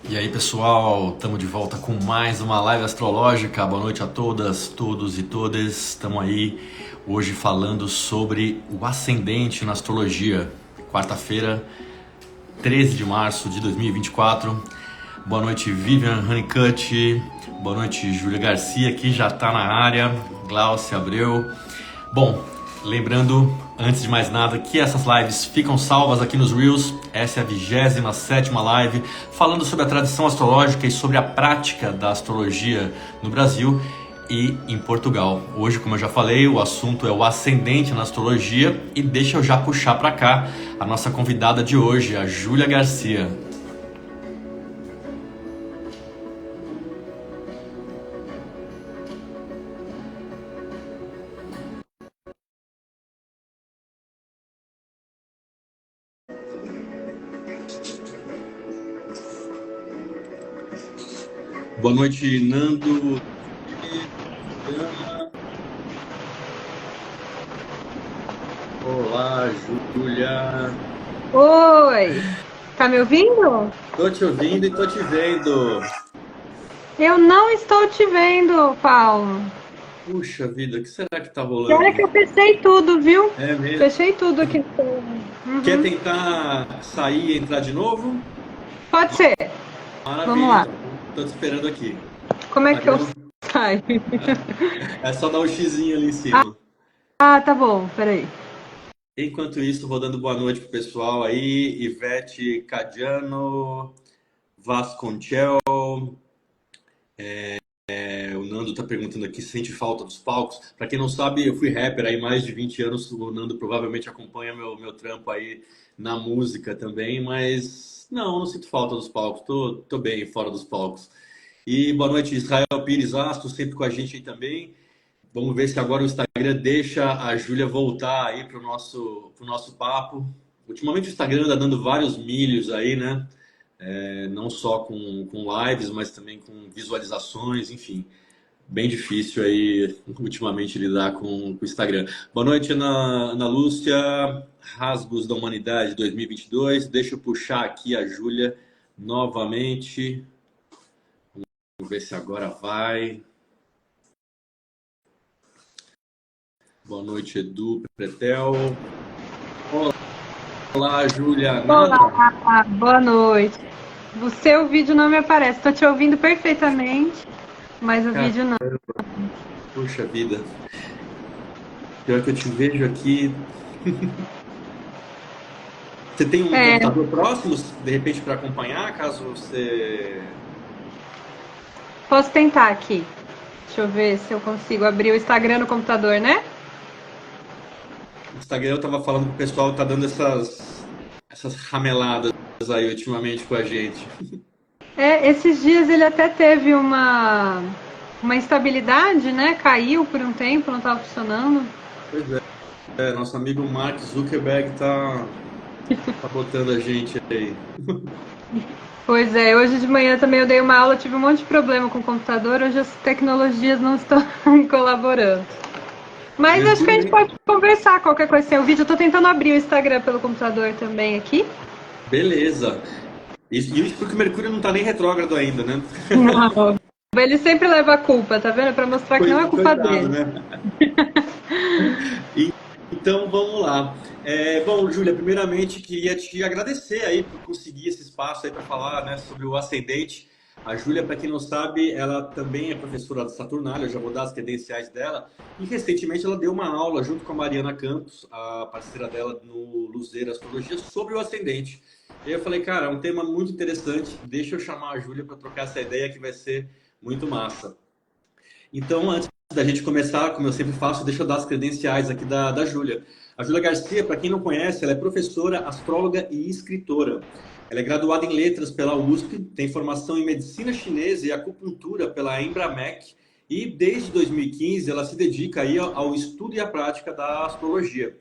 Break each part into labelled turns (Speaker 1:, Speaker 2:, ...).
Speaker 1: E aí pessoal, estamos de volta com mais uma live astrológica. Boa noite a todas, todos e todas. Estamos aí hoje falando sobre o ascendente na astrologia. Quarta-feira, 13 de março de 2024. Boa noite Vivian Honeycutt. Boa noite Júlia Garcia, que já está na área. Glaucia Abreu. Bom, lembrando, antes de mais nada, que essas lives ficam salvas aqui nos Reels. Essa é a 27ª live falando sobre a tradição astrológica e sobre a prática da astrologia no Brasil e em Portugal. Hoje, como eu já falei, o assunto é o ascendente na astrologia e deixa eu já puxar para cá a nossa convidada de hoje, a Júlia Garcia. Boa noite, Nando. Olá, Júlia.
Speaker 2: Oi, tá me ouvindo?
Speaker 1: Tô te ouvindo e tô te vendo.
Speaker 2: Eu não estou te vendo, Paulo.
Speaker 1: Puxa vida, o que será que tá
Speaker 2: E olha
Speaker 1: rolando?
Speaker 2: que eu fechei tudo, viu?
Speaker 1: É mesmo?
Speaker 2: Fechei tudo aqui.
Speaker 1: Quer
Speaker 2: Uhum.
Speaker 1: tentar sair e entrar de novo?
Speaker 2: Pode ser. Vamos
Speaker 1: Maravilha,
Speaker 2: lá.
Speaker 1: então. Tô te esperando aqui.
Speaker 2: Como é que eu
Speaker 1: Instagram,
Speaker 2: saio?
Speaker 1: é só dar um xizinho ali em cima.
Speaker 2: Ah, tá bom. Peraí.
Speaker 1: Enquanto isso, vou dando boa noite pro pessoal aí. Ivete Cadiano, Vasconchel. O Nando tá perguntando aqui se sente falta dos palcos. Pra quem não sabe, eu fui rapper aí mais de 20 anos. O Nando provavelmente acompanha meu trampo aí na música também, mas não sinto falta dos palcos. Tô bem fora dos palcos. E boa noite, Israel Pires Astro, sempre com a gente aí também. Vamos ver se agora o Instagram deixa a Júlia voltar aí pro nosso papo. Ultimamente o Instagram anda dando vários milhos aí, né? Não só com lives, mas também com visualizações, enfim. Bem difícil aí ultimamente lidar com o Instagram. Boa noite, Ana Lúcia. Rasgos da Humanidade 2022. Deixa eu puxar aqui a Júlia novamente. Vamos ver se agora vai. Boa noite, Edu Pretel. Olá, Júlia. Nada?
Speaker 2: Olá, boa noite. O seu vídeo não me aparece. Estou te ouvindo perfeitamente, mas o
Speaker 1: Cara,
Speaker 2: vídeo não.
Speaker 1: puxa vida. Pior que eu te vejo aqui. Você tem um
Speaker 2: É,
Speaker 1: computador próximo, de repente, para acompanhar, caso você.
Speaker 2: posso tentar aqui. Deixa eu ver se eu consigo abrir o Instagram no computador, né?
Speaker 1: O Instagram eu tava falando pro pessoal, tá dando essas rameladas aí ultimamente com a gente.
Speaker 2: É, esses dias ele até teve uma instabilidade, né? Caiu por um tempo, não estava funcionando.
Speaker 1: Pois nosso amigo Mark Zuckerberg tá botando a gente aí.
Speaker 2: Pois é, hoje de manhã também eu dei uma aula, tive um monte de problema com o computador, hoje as tecnologias não estão colaborando. Mas acho que a gente
Speaker 1: Mercúrio,
Speaker 2: pode conversar qualquer coisa sem o vídeo. Eu tô tentando abrir o Instagram pelo computador também aqui.
Speaker 1: beleza. Isso porque o Mercúrio não tá nem retrógrado ainda, né?
Speaker 2: Não. Ele sempre leva a culpa, tá vendo? Pra mostrar que não é culpa
Speaker 1: Coitado,
Speaker 2: dele.
Speaker 1: né? Então vamos lá. Bom, Júlia, primeiramente queria te agradecer aí por conseguir esse espaço aí para falar, né, sobre o ascendente. A Júlia, para quem não sabe, ela também é professora da Saturnália, eu já vou dar as credenciais dela. E recentemente ela deu uma aula junto com a Mariana Campos, a parceira dela no Luzeiro Astrologia, sobre o ascendente. E aí eu falei, cara, é um tema muito interessante, deixa eu chamar a Júlia para trocar essa ideia que vai ser muito massa. Então, antes da gente começar, como eu sempre faço, deixa eu dar as credenciais aqui da Júlia. A Júlia Garcia, para quem não conhece, ela é professora, astróloga e escritora. Ela é graduada em letras pela USP, tem formação em medicina chinesa e acupuntura pela Embramec e desde 2015 ela se dedica aí ao estudo e à prática da astrologia.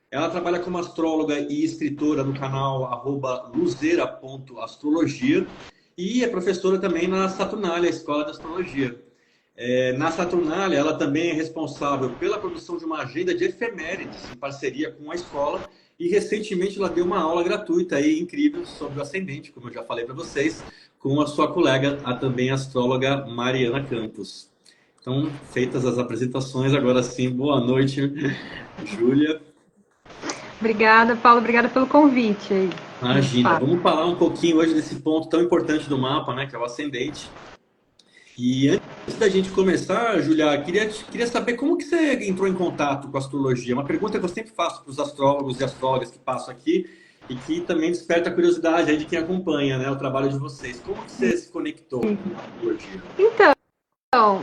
Speaker 1: Ela trabalha como astróloga e escritora no canal @luzeira.astrologia e é professora também na Saturnália, Escola de Astrologia. Na Saturnália, ela também é responsável pela produção de uma agenda de efemérides em parceria com a escola e recentemente ela deu uma aula gratuita aí, incrível, sobre o ascendente, como eu já falei para vocês, com a sua colega, a também astróloga Mariana Campos. Então, feitas as apresentações, agora sim, boa noite, Júlia.
Speaker 2: Obrigada, Paulo. Obrigada pelo convite aí.
Speaker 1: Imagina, vamos falar um pouquinho hoje desse ponto tão importante do mapa, né, que é o ascendente. E antes da gente começar, Julia, queria saber como que você entrou em contato com a astrologia. Uma pergunta que eu sempre faço para os astrólogos e astrólogas que passam aqui e que também desperta a curiosidade aí de quem acompanha, né, o trabalho de vocês. Como que você se conectou com a astrologia?
Speaker 2: Então,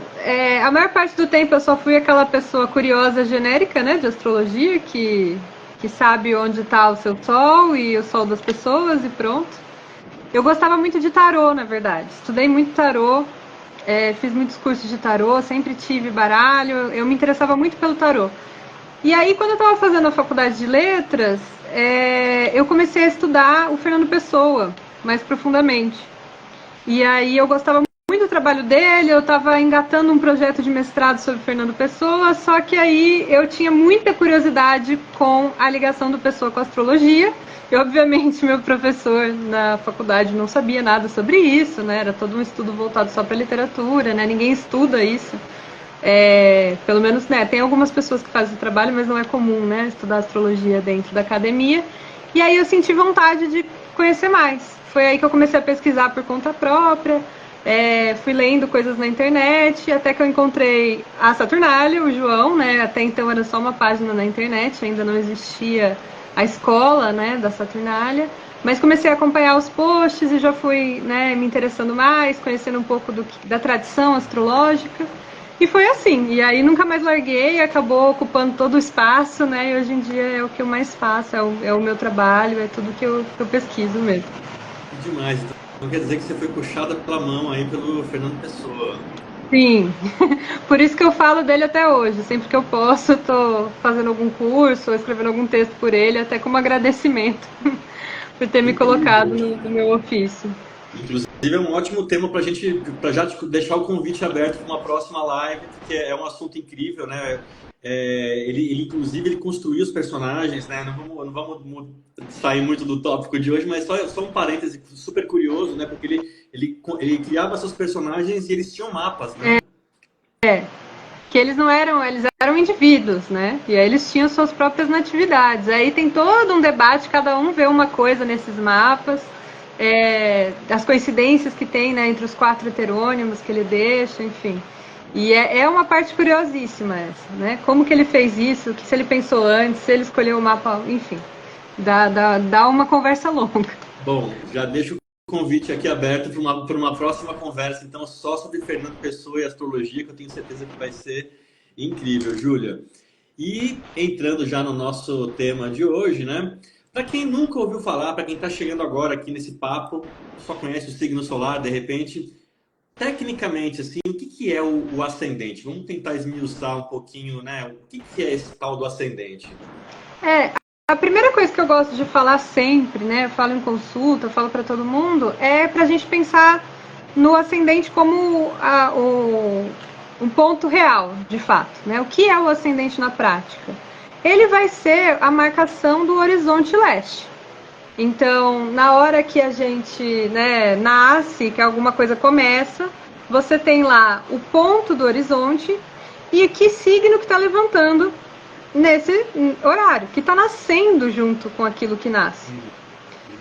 Speaker 2: a maior parte do tempo eu só fui aquela pessoa curiosa genérica, né, de astrologia, que sabe onde está o seu sol e o sol das pessoas e pronto. Eu gostava muito de tarô, na verdade. Estudei muito tarô, fiz muitos cursos de tarô, sempre tive baralho, eu me interessava muito pelo tarô. E aí, quando eu estava fazendo a faculdade de letras, eu comecei a estudar o Fernando Pessoa mais profundamente. E aí eu gostava muito do trabalho dele, eu estava engatando um projeto de mestrado sobre Fernando Pessoa, só que aí eu tinha muita curiosidade com a ligação do Pessoa com a astrologia. E, obviamente, meu professor na faculdade não sabia nada sobre isso, né? Era todo um estudo voltado só para literatura, né? Ninguém estuda isso. Pelo menos, né, tem algumas pessoas que fazem o trabalho, mas não é comum, né, estudar astrologia dentro da academia. E aí eu senti vontade de conhecer mais. Foi aí que eu comecei a pesquisar por conta própria, fui lendo coisas na internet, até que eu encontrei a Saturnália, o João, né, até então era só uma página na internet, ainda não existia a escola, né, da Saturnália. Mas comecei a acompanhar os posts e já fui, né, me interessando mais, conhecendo um pouco da tradição astrológica. E foi assim, e aí nunca mais larguei, acabou ocupando todo o espaço, né? E hoje em dia é o que eu mais faço, é o meu trabalho, é tudo que eu pesquiso mesmo.
Speaker 1: Demais, então quer dizer que você foi puxada pela mão aí pelo Fernando Pessoa.
Speaker 2: Sim, por isso que eu falo dele até hoje. Sempre que eu posso, estou fazendo algum curso ou escrevendo algum texto por ele, até como agradecimento por ter me colocado
Speaker 1: Incrível.
Speaker 2: no meu ofício.
Speaker 1: Inclusive é um ótimo tema para já deixar o convite aberto para uma próxima live, porque é um assunto incrível, né? Inclusive ele construiu os personagens, né? Não vamos sair muito do tópico de hoje, mas só um parêntese super curioso, né? Porque ele criava seus personagens e eles tinham mapas, né?
Speaker 2: Que eles não eram, eles eram indivíduos, né? E aí eles tinham suas próprias natividades. Aí tem todo um debate, cada um vê uma coisa nesses mapas, as coincidências que tem, né, entre os 4 heterônimos que ele deixa, enfim. E é uma parte curiosíssima essa, né? Como que ele fez isso, se ele pensou antes, se ele escolheu o mapa, enfim. Dá uma conversa longa.
Speaker 1: Bom, já deixo o convite aqui aberto para uma próxima conversa, então, só sobre Fernando Pessoa e astrologia, que eu tenho certeza que vai ser incrível, Júlia. E entrando já no nosso tema de hoje, né? Para quem nunca ouviu falar, para quem está chegando agora aqui nesse papo, só conhece o signo solar, de repente, tecnicamente, assim, o que é o ascendente? Vamos tentar esmiuçar um pouquinho, né? O que é esse tal do ascendente?
Speaker 2: A primeira coisa que eu gosto de falar sempre, né, eu falo em consulta, eu falo para todo mundo, é para a gente pensar no ascendente como um ponto real, de fato, né? O que é o ascendente na prática? Ele vai ser a marcação do horizonte leste. Então, na hora que a gente, né, nasce, que alguma coisa começa, você tem lá o ponto do horizonte e que signo que está levantando nesse horário, que está nascendo junto com aquilo que nasce.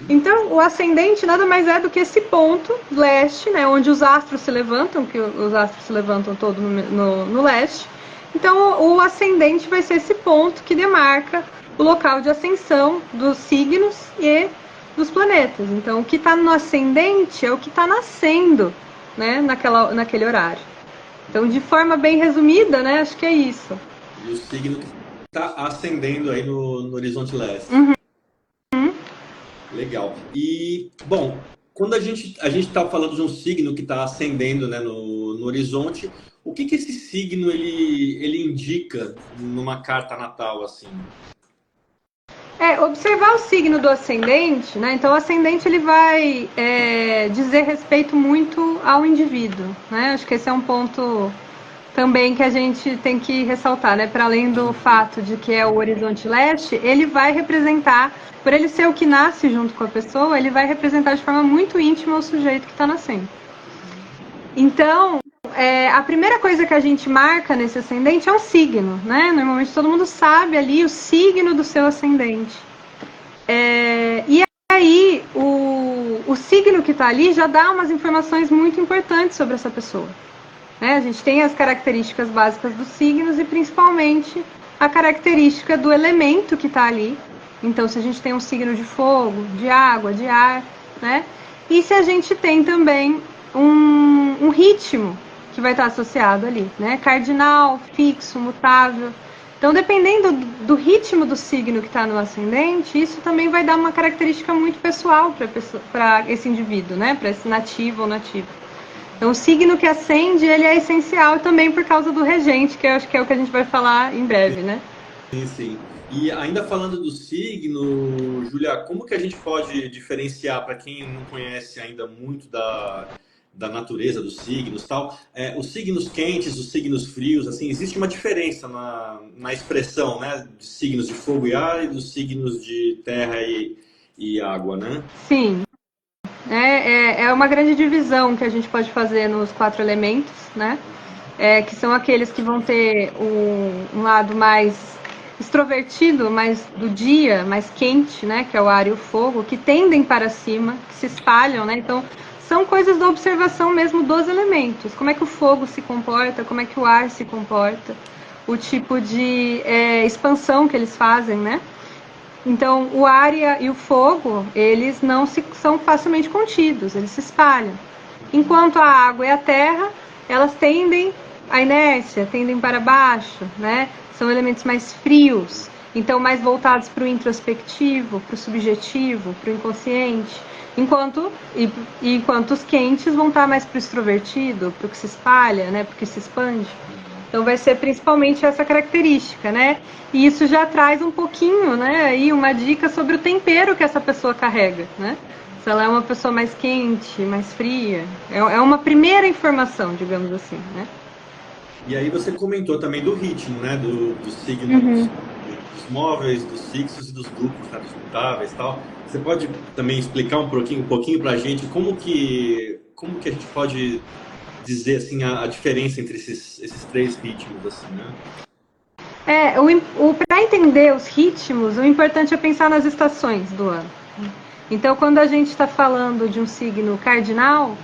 Speaker 2: Então, o ascendente nada mais é do que esse ponto leste, né, onde os astros se levantam, que os astros se levantam todos no leste. Então, o ascendente vai ser esse ponto que demarca o local de ascensão dos signos e dos planetas. Então, o que está no ascendente é o que está nascendo, né, naquele horário. Então, de forma bem resumida, né, acho que é isso.
Speaker 1: E o signo que está ascendendo aí no horizonte leste. Legal. E, bom, quando a gente está falando de um signo que está ascendendo, né, no horizonte, o que esse signo ele indica numa carta natal, assim?
Speaker 2: Observar o signo do ascendente, né? Então, o ascendente ele vai dizer respeito muito ao indivíduo, né? Acho que esse é um ponto também que a gente tem que ressaltar, né? Para além do fato de que é o horizonte leste, ele vai representar, por ele ser o que nasce junto com a pessoa, ele vai representar de forma muito íntima o sujeito que está nascendo. Então, a primeira coisa que a gente marca nesse ascendente é um signo, né? Normalmente todo mundo sabe ali o signo do seu ascendente. E aí, o signo que está ali já dá umas informações muito importantes sobre essa pessoa. Né? A gente tem as características básicas dos signos e principalmente a característica do elemento que está ali. Então, se a gente tem um signo de fogo, de água, de ar, né? E se a gente tem também um ritmo que vai estar associado ali, né? Cardinal, fixo, mutável. Então, dependendo do ritmo do signo que está no ascendente, isso também vai dar uma característica muito pessoal para esse indivíduo, né? Para esse nativo ou nativa. Então, o signo que ascende, ele é essencial também por causa do regente, que eu acho que é o que a gente vai falar em breve, né?
Speaker 1: Sim, sim. E ainda falando do signo, Júlia, como que a gente pode diferenciar, para quem não conhece ainda muito da natureza dos signos, tal, os signos quentes, os signos frios, assim, existe uma diferença na expressão, né, de signos de fogo e ar e dos signos de terra e água, né?
Speaker 2: Sim. É uma grande divisão que a gente pode fazer nos 4 elementos, né? Que são aqueles que vão ter um lado mais extrovertido, mais do dia, mais quente, né? Que é o ar e o fogo, que tendem para cima, que se espalham, né? Então, são coisas da observação mesmo dos elementos. Como é que o fogo se comporta, como é que o ar se comporta, o tipo de expansão que eles fazem, né? Então, o ar e o fogo, eles não são facilmente contidos, eles se espalham. Enquanto a água e a terra, elas tendem à inércia, tendem para baixo, né? São elementos mais frios, então mais voltados para o introspectivo, para o subjetivo, para o inconsciente. Enquanto os quentes vão estar mais para o extrovertido, para o que se espalha, né? Para o que se expande. Então vai ser principalmente essa característica, né? E isso já traz um pouquinho, né, aí uma dica sobre o tempero que essa pessoa carrega, né? Se ela é uma pessoa mais quente, mais fria. É uma primeira informação, digamos assim, né?
Speaker 1: E aí você comentou também do ritmo, né, dos signos,
Speaker 2: Uhum.
Speaker 1: dos móveis, dos fixos e dos duplos, né, dos mutáveis e tal. Você pode também explicar um pouquinho para a gente como que a gente pode dizer assim a diferença entre esses três ritmos assim, né?
Speaker 2: Para entender os ritmos, o importante é pensar nas estações do ano. Então, quando a gente está falando de um signo cardinal,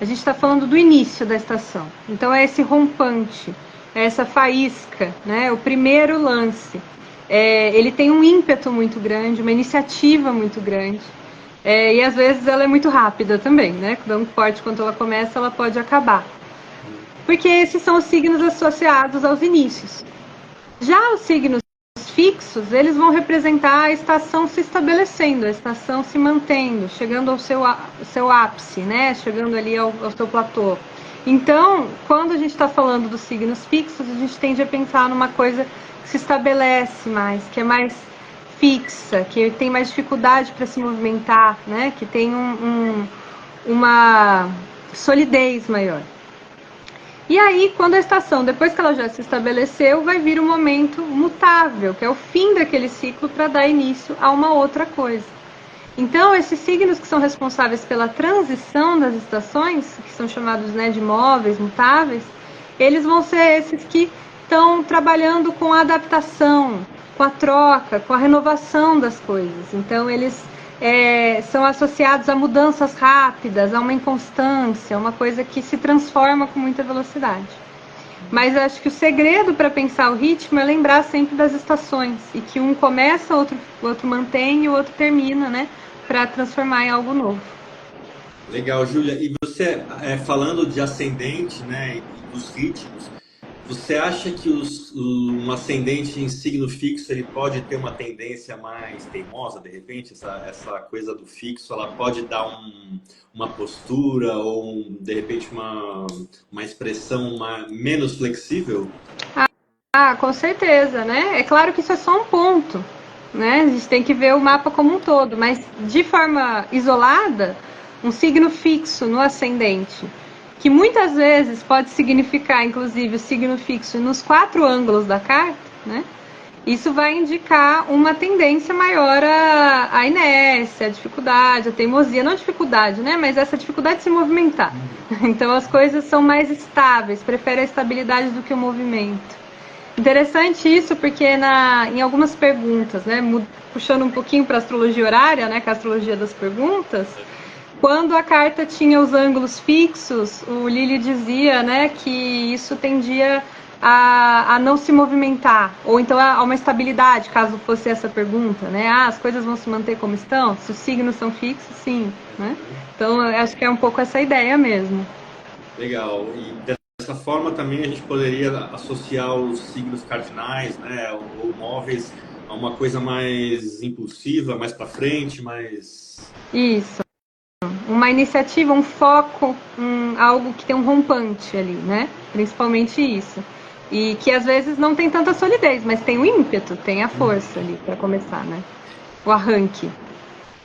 Speaker 2: a gente está falando do início da estação. Então, é esse rompante, é essa faísca, né? O primeiro lance. Ele tem um ímpeto muito grande, uma iniciativa muito grande. E às vezes ela é muito rápida também, né? Tão forte quanto ela começa, ela pode acabar. Porque esses são os signos associados aos inícios. Já os signos fixos, eles vão representar a estação se estabelecendo, a estação se mantendo, chegando ao seu ápice, né? Chegando ali ao seu platô. Então, quando a gente está falando dos signos fixos, a gente tende a pensar numa coisa que se estabelece mais, que é mais fixa, que tem mais dificuldade para se movimentar, né? Que tem uma solidez maior. E aí, quando a estação, depois que ela já se estabeleceu, vai vir um momento mutável, que é o fim daquele ciclo para dar início a uma outra coisa. Então, esses signos que são responsáveis pela transição das estações, que são chamados, né, de móveis, mutáveis, eles vão ser esses que estão trabalhando com a adaptação, com a troca, com a renovação das coisas. Então, eles são associados a mudanças rápidas, a uma inconstância, uma coisa que se transforma com muita velocidade. Mas acho que o segredo para pensar o ritmo é lembrar sempre das estações, e que um começa, o outro mantém e o outro termina, né, para transformar em algo novo.
Speaker 1: Legal, Júlia. E você, falando de ascendente, né, e dos ritmos, você acha que um ascendente em signo fixo ele pode ter uma tendência mais teimosa, de repente? Essa coisa do fixo, ela pode dar uma postura ou, de repente, uma expressão menos flexível?
Speaker 2: Com certeza, né? É claro que isso é só um ponto, né? A gente tem que ver o mapa como um todo, mas de forma isolada, um signo fixo no ascendente que muitas vezes pode significar, inclusive, o signo fixo nos 4 ângulos da carta, né? Isso vai indicar uma tendência maior à inércia, à dificuldade, à teimosia. Não dificuldade, né? Mas essa dificuldade de se movimentar. Então as coisas são mais estáveis, prefere a estabilidade do que o movimento. Interessante isso, porque em algumas perguntas, né? Puxando um pouquinho para a astrologia horária, né? Que é a astrologia das perguntas. Quando a carta tinha os ângulos fixos, o Lili dizia, né, que isso tendia a não se movimentar, ou então a uma estabilidade, caso fosse essa pergunta, né? As coisas vão se manter como estão? Se os signos são fixos, sim, né? Então, eu acho que é um pouco essa ideia mesmo.
Speaker 1: Legal. E dessa forma também a gente poderia associar os signos cardinais, né, ou móveis a uma coisa mais impulsiva, mais para frente, mais...
Speaker 2: Isso. Uma iniciativa, um foco, algo que tem um rompante ali, né? Principalmente isso. E que às vezes não tem tanta solidez, mas tem o ímpeto, tem a força ali para começar, né? O arranque.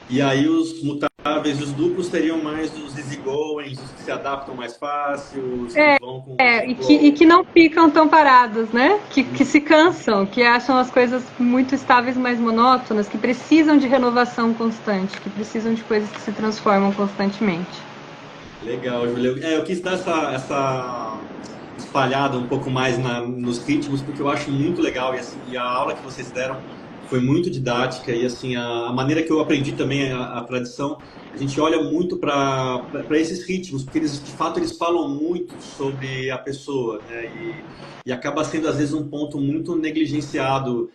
Speaker 1: E aí os mutáveis e os duplos seriam mais os easygoings, os que se adaptam mais fácil, os que vão com
Speaker 2: e que não ficam tão parados, né? Que se cansam, que acham as coisas muito estáveis, mais monótonas, que precisam de renovação constante, que precisam de coisas que se transformam constantemente.
Speaker 1: Legal, Julia. Eu quis dar essa espalhada um pouco mais nos ritmos, porque eu acho muito legal. E, assim, e a aula que vocês deram foi muito didática. E assim, a maneira que eu aprendi também a tradição, a gente olha muito para esses ritmos, porque eles, de fato, eles falam muito sobre a pessoa, né? E acaba sendo, às vezes, um ponto muito negligenciado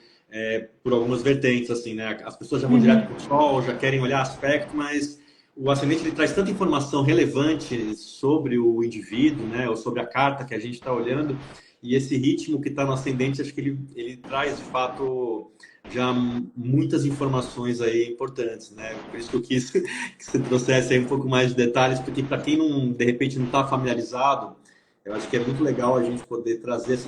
Speaker 1: por algumas vertentes, assim, né? As pessoas já vão direto para o sol, já querem olhar aspecto, mas o ascendente ele traz tanta informação relevante sobre o indivíduo, né, ou sobre a carta que a gente está olhando, e esse ritmo que está no ascendente, acho que ele traz, de fato, já muitas informações aí importantes, né? Por isso que eu quis que você trouxesse aí um pouco mais de detalhes, porque para quem não, de repente, não está familiarizado, eu acho que é muito legal a gente poder trazer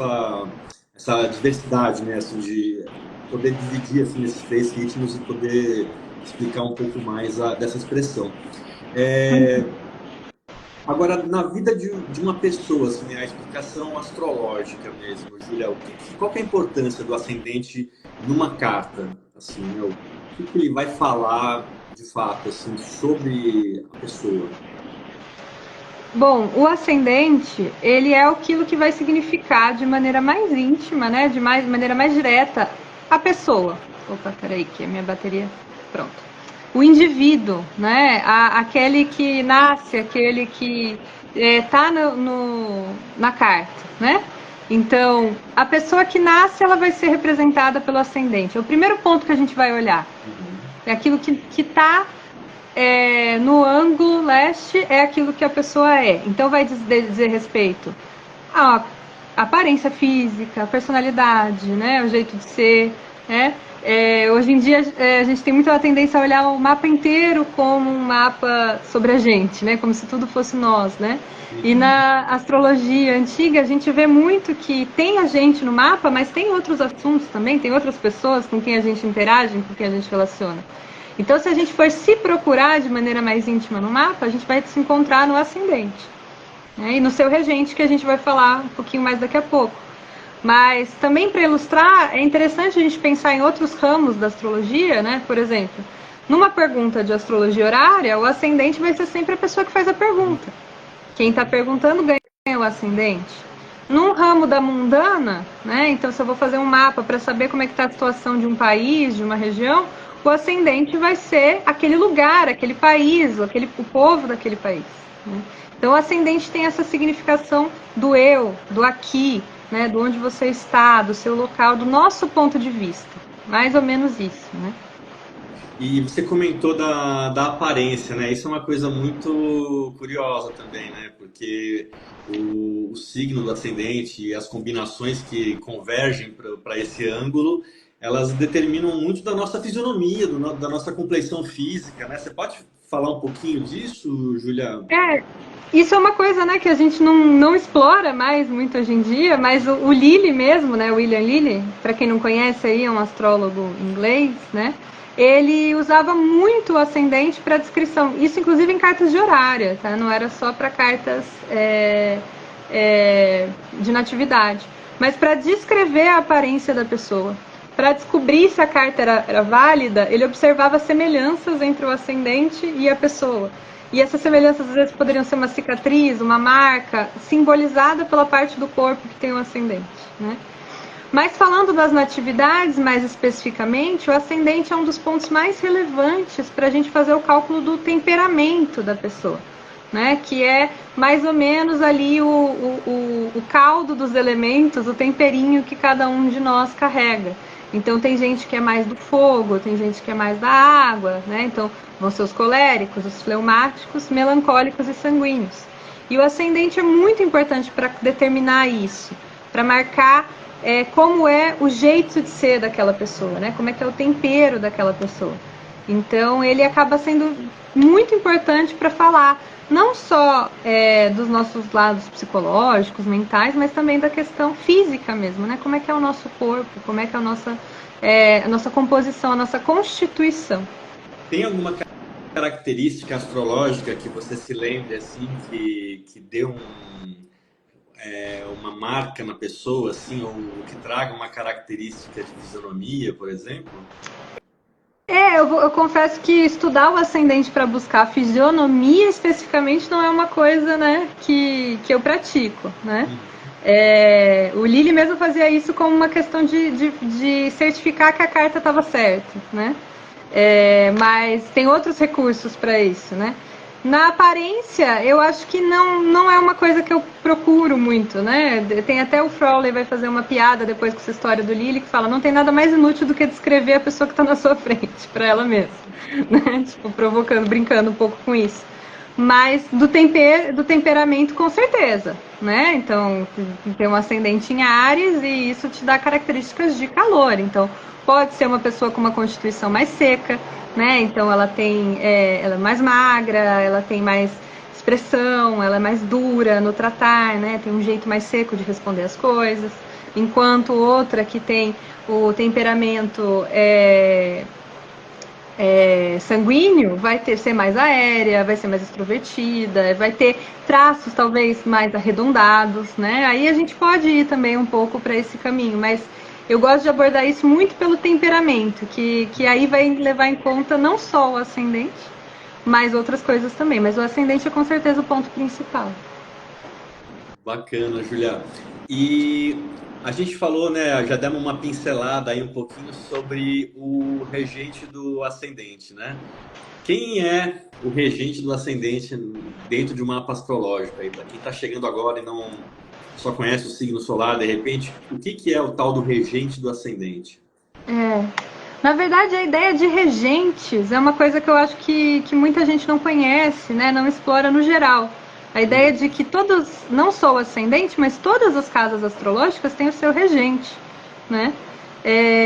Speaker 1: essa diversidade, né, assim, de poder dividir assim, esses 3 ritmos e poder explicar um pouco mais dessa expressão. Agora, na vida de uma pessoa, assim, a explicação astrológica mesmo, Júlia, qual que é a importância do ascendente numa carta? Assim, né? O que ele vai falar, de fato, assim, sobre a pessoa?
Speaker 2: Bom, o ascendente, ele é aquilo que vai significar de maneira mais íntima, né, de maneira mais direta, a pessoa. Opa, peraí, que a minha bateria... Pronto. O indivíduo, né, aquele que nasce, aquele que está na carta, né? Então, a pessoa que nasce, ela vai ser representada pelo ascendente. É o primeiro ponto que a gente vai olhar. É aquilo que está no ângulo leste, é aquilo que a pessoa é. Então, vai dizer respeito à aparência física, a personalidade, né, o jeito de ser, né? Hoje em dia a gente tem muita tendência a olhar o mapa inteiro como um mapa sobre a gente, né? Como se tudo fosse nós, né? E na astrologia antiga a gente vê muito que tem a gente no mapa, mas tem outros assuntos também, tem outras pessoas com quem a gente interage, com quem a gente relaciona. Então, se a gente for se procurar de maneira mais íntima no mapa, a gente vai se encontrar no ascendente, né? E no seu regente, que a gente vai falar um pouquinho mais daqui a pouco. Mas também, para ilustrar, é interessante a gente pensar em outros ramos da astrologia, né? Por exemplo, numa pergunta de astrologia horária, o ascendente vai ser sempre a pessoa que faz a pergunta. Quem está perguntando ganha o ascendente. Num ramo da mundana, né? Então, se eu vou fazer um mapa para saber como é que está a situação de um país, de uma região, o ascendente vai ser aquele lugar, aquele país, o povo daquele país, né? Então, o ascendente tem essa significação do eu, do aqui, né, do onde você está, do seu local, do nosso ponto de vista. Mais ou menos isso, né?
Speaker 1: E você comentou da aparência, né? Isso é uma coisa muito curiosa também, né? Porque o signo do ascendente e as combinações que convergem para esse ângulo, elas determinam muito da nossa fisionomia, da nossa compleição física, né? Você pode falar um pouquinho disso, Julia?
Speaker 2: Isso é uma coisa, né, que a gente não explora mais muito hoje em dia, mas o Lilly mesmo, né, William Lilly, para quem não conhece aí, é um astrólogo inglês, né, ele usava muito o ascendente para descrição. Isso, inclusive, em cartas de horária, tá? Não era só para cartas de natividade, mas para descrever a aparência da pessoa. Para descobrir se a carta era válida, ele observava semelhanças entre o ascendente e a pessoa. E essas semelhanças, às vezes, poderiam ser uma cicatriz, uma marca, simbolizada pela parte do corpo que tem o ascendente, né? Mas falando das natividades, mais especificamente, o ascendente é um dos pontos mais relevantes para a gente fazer o cálculo do temperamento da pessoa, né? Que é mais ou menos ali o caldo dos elementos, o temperinho que cada um de nós carrega. Então tem gente que é mais do fogo, tem gente que é mais da água, né? Então vão ser os coléricos, os fleumáticos, melancólicos e sanguíneos. E o ascendente é muito importante para determinar isso, para marcar como é o jeito de ser daquela pessoa, né? Como é que é o tempero daquela pessoa. Então ele acaba sendo muito importante para falar não só dos nossos lados psicológicos, mentais, mas também da questão física mesmo, né? Como é que é o nosso corpo, como é que é a nossa composição, a nossa constituição.
Speaker 1: Tem alguma característica astrológica que você se lembre assim que deu uma marca na pessoa, assim, ou que traga uma característica de fisionomia, por exemplo?
Speaker 2: Eu confesso que estudar o ascendente para buscar a fisionomia especificamente não é uma coisa, né, que eu pratico, né? O Lilly mesmo fazia isso como uma questão de certificar que a carta estava certa, né? Mas tem outros recursos para isso, né? Na aparência, eu acho que não é uma coisa que eu procuro muito, né? Tem até o Frowley vai fazer uma piada depois com essa história do Lilly, que fala, não tem nada mais inútil do que descrever a pessoa que está na sua frente, para ela mesma, né? Tipo, provocando, brincando um pouco com isso. Mas do temperamento, com certeza, né? Então, tem um ascendente em Áries e isso te dá características de calor. Então, pode ser uma pessoa com uma constituição mais seca, né? Então ela é mais magra, ela tem mais expressão, ela é mais dura no tratar, né? Tem um jeito mais seco de responder as coisas. Enquanto outra que tem o temperamento sanguíneo vai ser mais aérea, vai ser mais extrovertida, vai ter traços talvez mais arredondados, né? Aí a gente pode ir também um pouco para esse caminho, mas eu gosto de abordar isso muito pelo temperamento, que aí vai levar em conta não só o ascendente, mas outras coisas também. Mas o ascendente é com certeza o ponto principal.
Speaker 1: Bacana, Julia. E a gente falou, né, já demos uma pincelada aí um pouquinho sobre o regente do ascendente, né? Quem é o regente do ascendente dentro de um mapa astrológico aí? Para quem está chegando agora e não só conhece o signo solar, de repente, o que é o tal do regente do ascendente?
Speaker 2: Na verdade, a ideia de regentes é uma coisa que eu acho que muita gente não conhece, né? Não explora no geral. A ideia de que todos, não só o ascendente, mas todas as casas astrológicas têm o seu regente, né?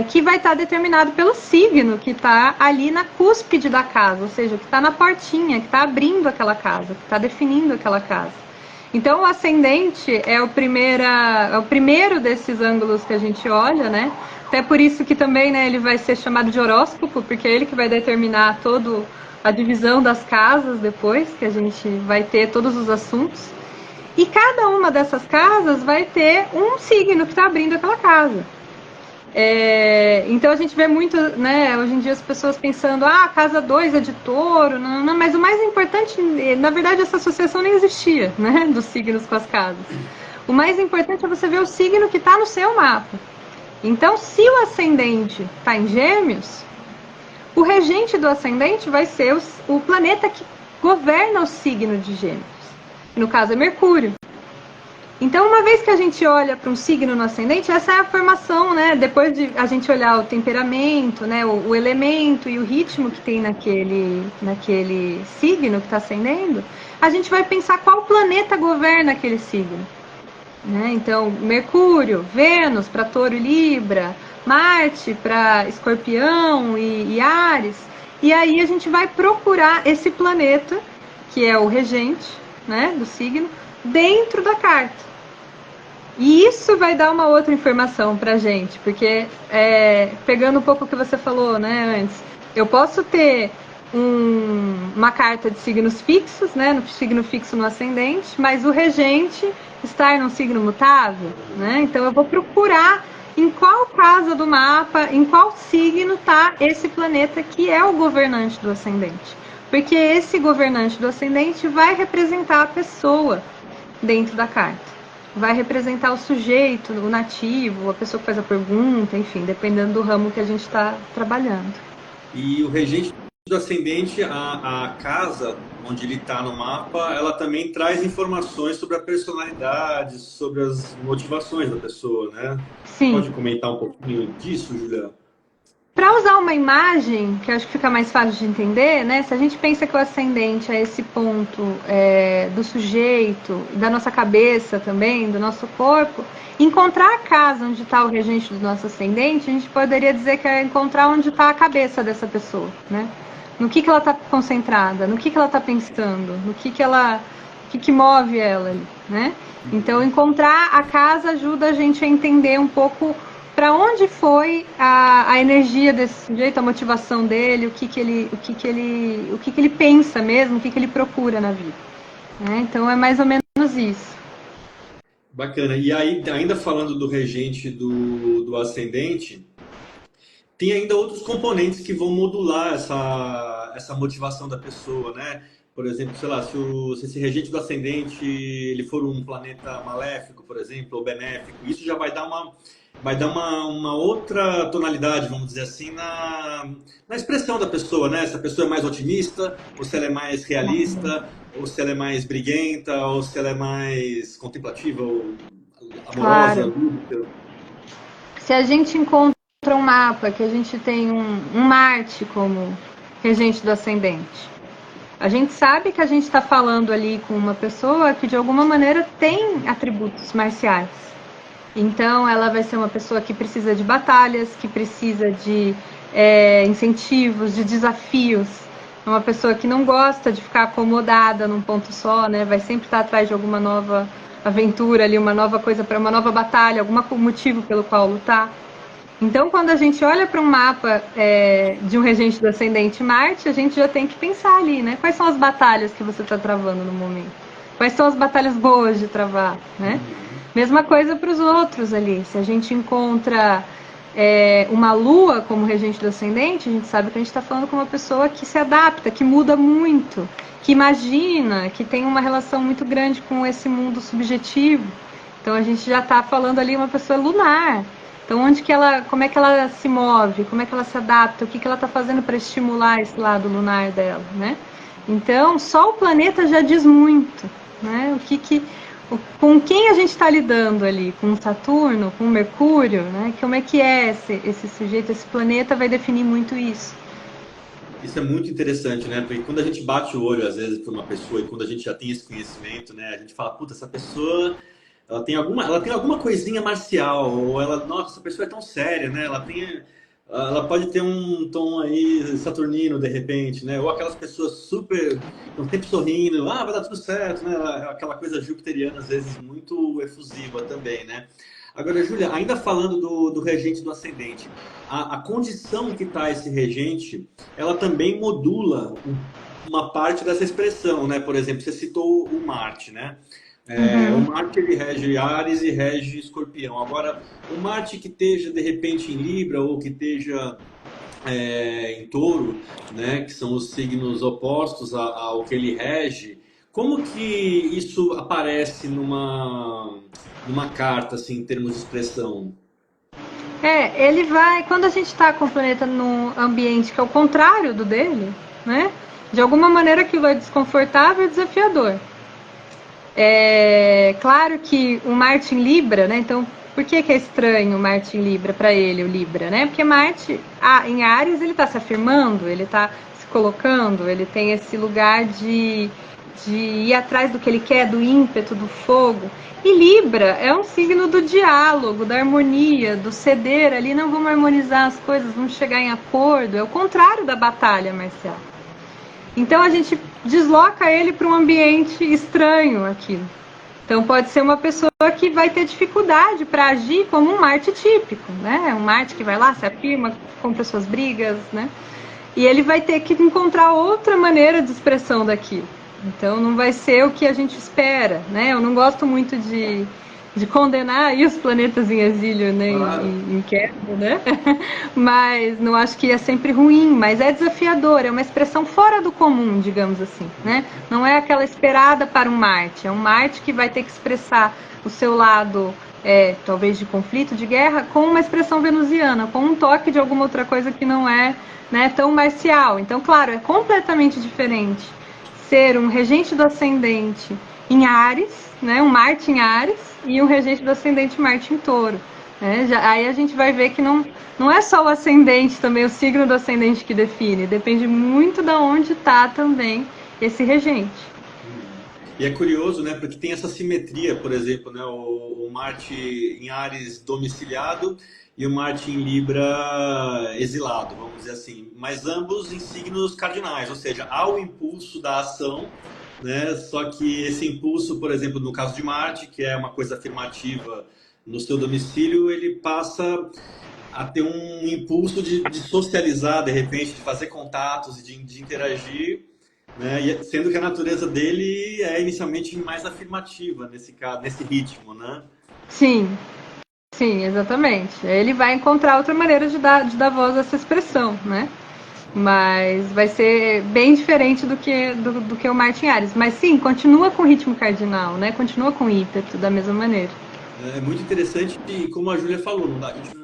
Speaker 2: Que vai estar determinado pelo signo que está ali na cúspide da casa, ou seja, que está na portinha, que está abrindo aquela casa, que está definindo aquela casa. Então, o ascendente é o primeiro desses ângulos que a gente olha, né? Até por isso que também, né, ele vai ser chamado de horóscopo, porque é ele que vai determinar toda a divisão das casas depois, que a gente vai ter todos os assuntos. E cada uma dessas casas vai ter um signo que está abrindo aquela casa. Então a gente vê muito, né, hoje em dia as pessoas pensando, a casa 2 é de touro, não, mas o mais importante, na verdade essa associação nem existia, né, dos signos com as casas. O mais importante é você ver o signo que está no seu mapa. Então, se o ascendente está em Gêmeos, o regente do ascendente vai ser o planeta que governa o signo de Gêmeos. No caso é Mercúrio. Então, uma vez que a gente olha para um signo no ascendente, essa é a formação, né? Depois de a gente olhar o temperamento, né? O elemento e o ritmo que tem naquele signo que está ascendendo, a gente vai pensar qual planeta governa aquele signo. Né? Então, Mercúrio, Vênus para Touro e Libra, Marte para Escorpião e Áries. E aí a gente vai procurar esse planeta, que é o regente, né, do signo, dentro da carta. E isso vai dar uma outra informação pra gente, porque pegando um pouco o que você falou, né, antes, Eu posso ter uma carta de signos fixos, né, no signo fixo no ascendente, mas o regente estar num signo mutável, né? Então eu vou procurar em qual casa do mapa, em qual signo está esse planeta que é o governante do ascendente. Porque esse governante do ascendente vai representar a pessoa dentro da carta. Vai representar o sujeito, o nativo, a pessoa que faz a pergunta, enfim, dependendo do ramo que a gente está trabalhando.
Speaker 1: E o regente do ascendente, a casa onde ele está no mapa, ela também traz informações sobre a personalidade, sobre as motivações da pessoa, né? Você
Speaker 2: Sim.
Speaker 1: pode comentar um pouquinho disso, Julia?
Speaker 2: Para usar uma imagem, que eu acho que fica mais fácil de entender, né? Se a gente pensa que o ascendente é esse ponto do sujeito, da nossa cabeça também, do nosso corpo, encontrar a casa onde está o regente do nosso ascendente, a gente poderia dizer que é encontrar onde está a cabeça dessa pessoa, né? No que ela está concentrada, no que ela está pensando, no que move ela ali, né? Então, encontrar a casa ajuda a gente a entender um pouco para onde foi a energia desse sujeito, a motivação dele, o que ele pensa mesmo, o que ele procura na vida. Né? Então, é mais ou menos isso.
Speaker 1: Bacana. E aí, ainda falando do regente do ascendente, tem ainda outros componentes que vão modular essa motivação da pessoa, né? Por exemplo, sei lá, se esse regente do ascendente ele for um planeta maléfico, por exemplo, ou benéfico, isso já vai dar uma outra tonalidade, vamos dizer assim, na expressão da pessoa, né? Se a pessoa é mais otimista, ou se ela é mais realista, ou se ela é mais briguenta, ou se ela é mais contemplativa, ou amorosa,
Speaker 2: Claro.
Speaker 1: lúdica.
Speaker 2: Se a gente encontra um mapa que a gente tem um Marte como regente do ascendente, a gente sabe que a gente está falando ali com uma pessoa que de alguma maneira tem atributos marciais. Então, ela vai ser uma pessoa que precisa de batalhas, que precisa de incentivos, de desafios. É uma pessoa que não gosta de ficar acomodada num ponto só, né? Vai sempre estar atrás de alguma nova aventura ali, uma nova coisa para uma nova batalha, algum motivo pelo qual lutar. Então, quando a gente olha para um mapa de um regente do ascendente Marte, a gente já tem que pensar ali, né? Quais são as batalhas que você está travando no momento? Quais são as batalhas boas de travar, né?
Speaker 1: Uhum.
Speaker 2: Mesma coisa para os outros ali. Se a gente encontra uma lua como regente do ascendente, a gente sabe que a gente está falando com uma pessoa que se adapta, que muda muito, que imagina, que tem uma relação muito grande com esse mundo subjetivo. Então a gente já está falando ali uma pessoa lunar. Então como é que ela se move, como é que ela se adapta, o que ela está fazendo para estimular esse lado lunar dela, né? Então só o planeta já diz muito, né? Com quem a gente está lidando ali, com Saturno, com Mercúrio, né? Como é que é esse sujeito, esse planeta vai definir muito isso.
Speaker 1: Isso é muito interessante, né? Porque quando a gente bate o olho, às vezes, para uma pessoa e quando a gente já tem esse conhecimento, né? A gente fala, puta, essa pessoa, ela tem alguma coisinha marcial, ou nossa, essa pessoa é tão séria, né? Ela pode ter um tom aí saturnino, de repente, né? Ou aquelas pessoas super, estão sempre sorrindo, vai dar tudo certo, né? Aquela coisa jupiteriana, às vezes, muito efusiva também, né? Agora, Júlia, ainda falando do regente do ascendente, a condição que está esse regente, ela também modula uma parte dessa expressão, né? Por exemplo, você citou o Marte, né? O
Speaker 2: Uhum.
Speaker 1: Marte ele rege Áries e rege Escorpião. Agora, o Marte que esteja de repente em Libra ou que esteja em Touro, né? Que são os signos opostos ao que ele rege. Como que isso aparece numa carta, assim, em termos de expressão?
Speaker 2: Ele vai, quando a gente está com o planeta num ambiente que é o contrário do dele, né? De alguma maneira aquilo é desconfortável e desafiador. É claro que o Marte em Libra, né? Então, por que é estranho o Marte em Libra para ele, o Libra, né? Porque Marte em Áries ele está se afirmando, ele está se colocando, ele tem esse lugar de ir atrás do que ele quer, do ímpeto, do fogo. E Libra é um signo do diálogo, da harmonia, do ceder ali, não vamos harmonizar as coisas, vamos chegar em acordo. É o contrário da batalha marcial. Então a gente desloca ele para um ambiente estranho aqui. Então pode ser uma pessoa que vai ter dificuldade para agir como um Marte típico, né? Um Marte que vai lá, se afirma, compra suas brigas, né? e ele vai ter que encontrar outra maneira de expressão daquilo. Então não vai ser o que a gente espera, né? Eu não gosto muito de condenar aí os planetas em exílio, né,
Speaker 1: Claro.
Speaker 2: em queda, né? Mas não acho que é sempre ruim, mas é desafiador, é uma expressão fora do comum, digamos assim, né? Não é aquela esperada para um Marte, é um Marte que vai ter que expressar o seu lado, talvez de conflito, de guerra, com uma expressão venusiana, com um toque de alguma outra coisa que não é, né, tão marcial. Então, claro, é completamente diferente ser um regente do ascendente em Áries, né, um Marte em Áries, e um regente do ascendente Marte em Touro. Né? Aí a gente vai ver que não é só o ascendente, também o signo do ascendente que define, depende muito de onde está também esse regente.
Speaker 1: E é curioso, né, porque tem essa simetria, por exemplo, né, o Marte em Áries domiciliado e o Marte em Libra exilado, vamos dizer assim, mas ambos em signos cardinais, ou seja, há o impulso da ação, né, só que esse impulso, por exemplo, no caso de Marte, que é uma coisa afirmativa no seu domicílio, ele passa a ter um impulso de socializar, de repente, de fazer contatos e de interagir, né? Sendo que a natureza dele é inicialmente mais afirmativa nesse caso, nesse ritmo, né?
Speaker 2: Sim, sim, exatamente. Ele vai encontrar outra maneira de dar voz a essa expressão, né? Mas vai ser bem diferente do que o Martin Ares. Mas sim, continua com o ritmo cardinal, né? Continua com o ímpeto da mesma maneira.
Speaker 1: É muito interessante e como a Júlia falou, a gente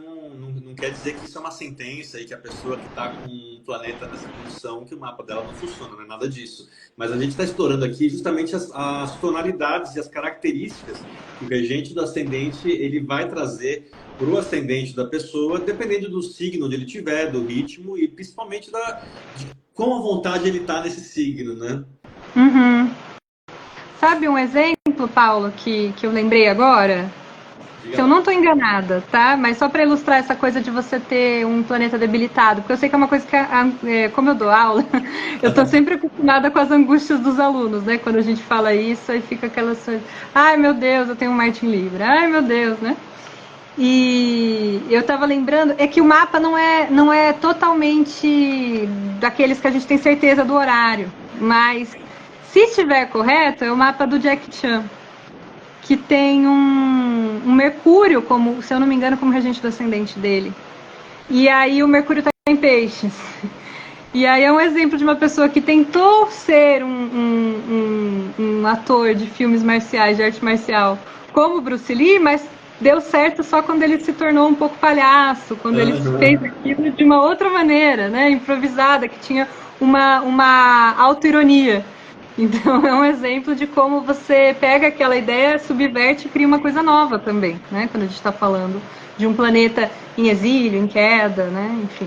Speaker 1: não quer dizer que isso é uma sentença e que a pessoa que está com um planeta nessa condição, que o mapa dela não funciona, não é nada disso. Mas a gente está explorando aqui justamente as tonalidades e as características que o regente do ascendente ele vai trazer para o ascendente da pessoa, dependendo do signo onde ele tiver, do ritmo e principalmente de quão à vontade ele está nesse signo, né?
Speaker 2: Uhum. Sabe um exemplo, Paulo, que eu lembrei agora?
Speaker 1: Diga
Speaker 2: Se eu
Speaker 1: lá.
Speaker 2: não estou enganada, tá? Mas só para ilustrar essa coisa de você ter um planeta debilitado, porque eu sei que é uma coisa que, como eu dou aula, eu estou sempre acostumada com as angústias dos alunos, né? Quando a gente fala isso, aí fica aquela coisa, ai meu Deus, eu tenho um Marte em Libra, ai meu Deus, né? E eu estava lembrando, é que o mapa não é totalmente daqueles que a gente tem certeza do horário, mas se estiver correto, é o mapa do Jack Chan, que tem um Mercúrio, como, se eu não me engano, como regente do ascendente dele. E aí o Mercúrio está em peixes. E aí é um exemplo de uma pessoa que tentou ser um ator de filmes marciais, de arte marcial, como Bruce Lee, mas deu certo só quando ele se tornou um pouco palhaço, quando ele fez
Speaker 1: Aham.
Speaker 2: aquilo de uma outra maneira, né, improvisada, que tinha uma autoironia. Então é um exemplo de como você pega aquela ideia, subverte e cria uma coisa nova também, né? Quando a gente está falando de um planeta em exílio, em queda, né? Enfim.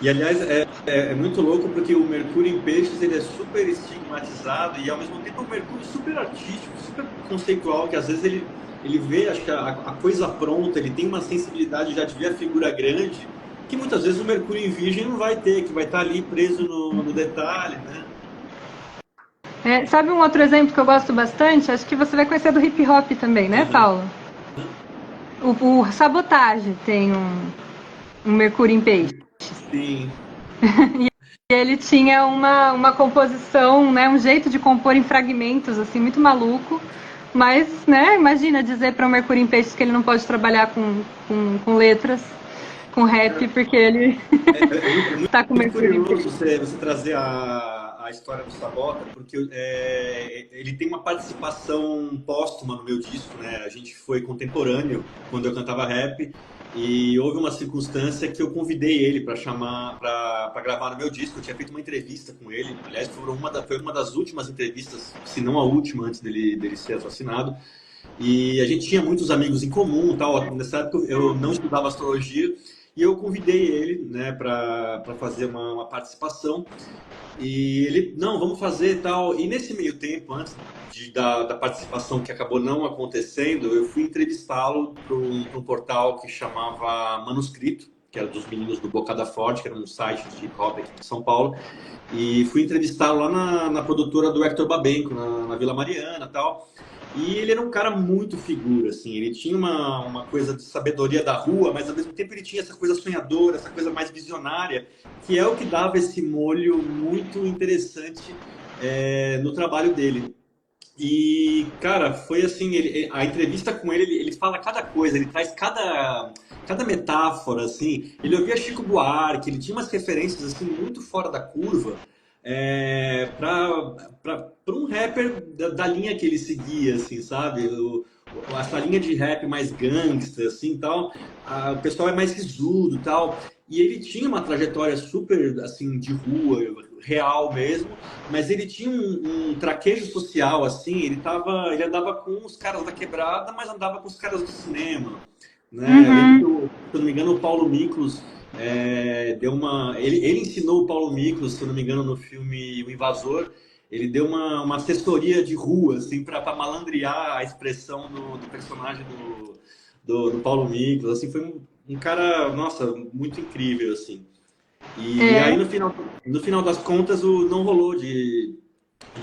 Speaker 1: E aliás, é muito louco porque o Mercúrio em Peixes ele é super estigmatizado e ao mesmo tempo é um Mercúrio super artístico, super conceitual, que às vezes ele vê, acho que a coisa pronta, ele tem uma sensibilidade já de ver a figura grande, que muitas vezes o Mercúrio em Virgem não vai ter, que vai estar ali preso no detalhe, né?
Speaker 2: Sabe um outro exemplo que eu gosto bastante? Acho que você vai conhecer do hip hop também, né,
Speaker 1: Aham.
Speaker 2: Paulo? O Sabotage tem um Mercúrio em peixe.
Speaker 1: Sim.
Speaker 2: E ele tinha uma composição, né, um jeito de compor em fragmentos, assim, muito maluco. Mas, né, imagina dizer para o Mercúrio em Peixes que ele não pode trabalhar com letras, com rap, porque ele está com
Speaker 1: Muito
Speaker 2: Mercúrio em
Speaker 1: curioso
Speaker 2: Peixes.
Speaker 1: você trazer a história do Sabota, porque ele tem uma participação póstuma no meu disco, né? A gente foi contemporâneo quando eu cantava rap e houve uma circunstância que eu convidei ele para chamar, para gravar no meu disco. Eu tinha feito uma entrevista com ele, aliás, foi uma das últimas entrevistas, se não a última antes dele ser assassinado. E a gente tinha muitos amigos em comum, tal. Nessa época eu não estudava astrologia e eu convidei ele, né, para fazer uma participação. E ele, não, vamos fazer tal. E nesse meio tempo, antes da participação que acabou não acontecendo, eu fui entrevistá-lo para um portal que chamava Manuscrito, que era dos meninos do Bocada Forte, que era um site de hip hop aqui de São Paulo. E fui entrevistá-lo lá na produtora do Hector Babenco, na Vila Mariana e tal. E ele era um cara muito figura, assim. Ele tinha uma coisa de sabedoria da rua, mas ao mesmo tempo ele tinha essa coisa sonhadora, essa coisa mais visionária, que é o que dava esse molho muito interessante no trabalho dele. E, cara, foi assim, a entrevista com ele, ele fala cada coisa, ele traz cada metáfora, assim. Ele ouvia Chico Buarque, ele tinha umas referências, assim, muito fora da curva, para um rapper da linha que ele seguia, assim, sabe? Essa linha de rap mais gangsta, assim, tal. O pessoal é mais risudo, tal. E ele tinha uma trajetória super, assim, de rua, real mesmo, mas ele tinha um traquejo social, assim, ele andava com os caras da quebrada, mas andava com os caras do cinema, né? Eu lembro
Speaker 2: Uhum.
Speaker 1: se eu não me engano, o Paulo Miklos deu ele ensinou o Paulo Miklos, se eu não me engano, no filme O Invasor, ele deu uma assessoria de rua, assim, para malandrear a expressão do personagem do Paulo Miklos, assim, foi um cara, nossa, muito incrível, assim. E aí,
Speaker 2: É.
Speaker 1: no final das contas, não rolou de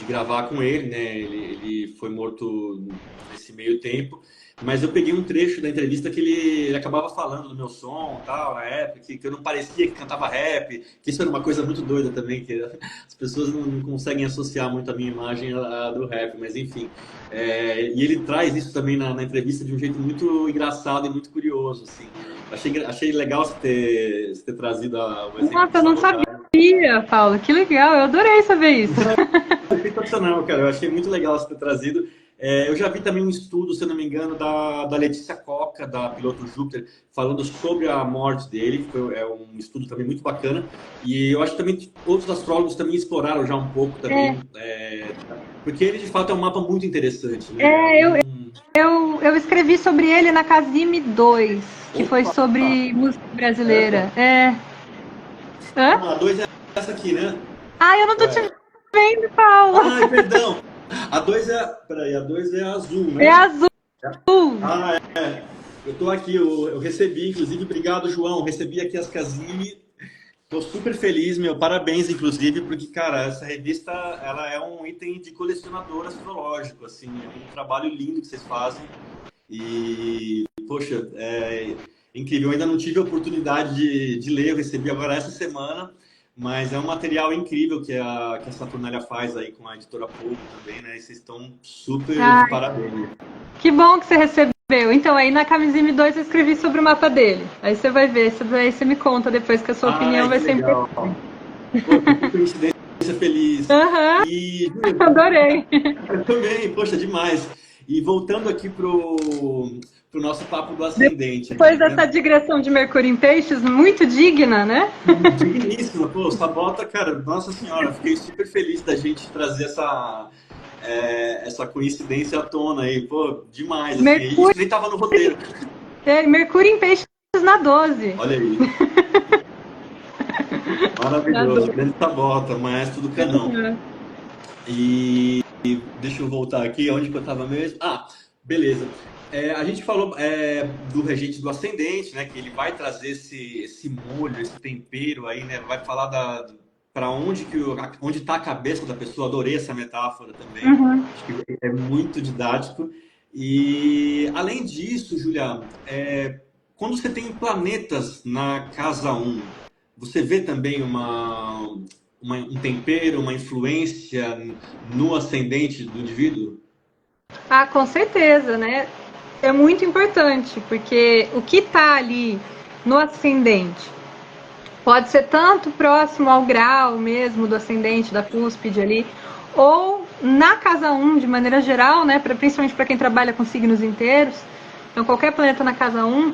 Speaker 1: gravar com ele, né? Ele foi morto nesse meio tempo. Mas eu peguei um trecho da entrevista que ele acabava falando do meu som, tal, na época, que eu não parecia que cantava rap, que isso era uma coisa muito doida também, que as pessoas não conseguem associar muito a minha imagem à do rap, mas enfim. E ele traz isso também na entrevista de um jeito muito engraçado e muito curioso, assim. Achei legal você ter trazido o exemplo do
Speaker 2: Nossa, eu não
Speaker 1: Sabotage.
Speaker 2: sabia, Paulo. Que legal, eu adorei saber isso.
Speaker 1: É sensacional, cara. Eu achei muito legal você ter trazido. Eu já vi também um estudo, se eu não me engano, da Letícia Coca, da piloto Júpiter, falando sobre a morte dele. É um estudo também muito bacana. E eu acho que também que outros astrólogos também exploraram já um pouco
Speaker 2: É,
Speaker 1: também, porque ele de fato é um mapa muito interessante, né?
Speaker 2: é, eu escrevi sobre ele na Casime 2, que foi
Speaker 1: Opa!
Speaker 2: sobre música brasileira.
Speaker 1: Essa?
Speaker 2: Hã?
Speaker 1: Ah, a 2 é essa aqui, né?
Speaker 2: Ah, eu não tô te
Speaker 1: Ué.
Speaker 2: vendo, Paulo.
Speaker 1: Ai, perdão! A 2 é. Peraí, a 2 é azul,
Speaker 2: É
Speaker 1: né?
Speaker 2: azul.
Speaker 1: Ah, eu estou aqui, eu recebi, inclusive, obrigado, João. Recebi aqui as Casime. Estou super feliz, meu. Parabéns, inclusive, porque, cara, essa revista ela é um item de colecionador astrológico, assim, é um trabalho lindo que vocês fazem. E, poxa, é incrível. Eu ainda não tive a oportunidade de ler, eu recebi agora essa semana, mas é um material incrível que a Saturnélia faz aí com a editora Pouco também, né? E vocês estão super de
Speaker 2: Ai,
Speaker 1: parabéns.
Speaker 2: que bom que você recebeu. Então, aí na Camisime 2 eu escrevi sobre o mapa dele. Aí você vai ver, aí você me conta depois que a sua opinião
Speaker 1: Ai,
Speaker 2: vai
Speaker 1: que
Speaker 2: ser
Speaker 1: legal.
Speaker 2: importante.
Speaker 1: Poxa, que coincidência feliz.
Speaker 2: Aham,
Speaker 1: E, Júlia,
Speaker 2: adorei.
Speaker 1: eu também, poxa, demais. E voltando aqui pro nosso papo do ascendente
Speaker 2: Depois
Speaker 1: aqui,
Speaker 2: dessa
Speaker 1: né?
Speaker 2: digressão de Mercúrio em Peixes, muito digna, né?
Speaker 1: Digníssima, pô, Sabota, cara, nossa senhora, fiquei super feliz da gente trazer essa coincidência à tona aí, pô, demais, assim, isso
Speaker 2: Mercúrio,
Speaker 1: nem tava no roteiro.
Speaker 2: Mercúrio em Peixes na 12.
Speaker 1: Olha aí,
Speaker 2: Na
Speaker 1: maravilhoso,
Speaker 2: 12.
Speaker 1: grande Sabota, maestro do canão. E deixa eu voltar aqui, onde que eu estava mesmo? Ah, beleza. A gente falou do regente do ascendente, né? Que ele vai trazer esse molho, esse tempero aí, né? Vai falar para onde está a cabeça da pessoa. Adorei essa metáfora também.
Speaker 2: Uhum.
Speaker 1: Acho que é muito didático. E além disso, Julia, quando você tem planetas na casa um, você vê também um tempero, uma influência no ascendente do indivíduo?
Speaker 2: Ah, com certeza, né? É muito importante, porque o que está ali no ascendente pode ser tanto próximo ao grau mesmo do ascendente, da cúspide ali, ou na casa um de maneira geral, né? Principalmente para quem trabalha com signos inteiros. Então, qualquer planeta na casa um,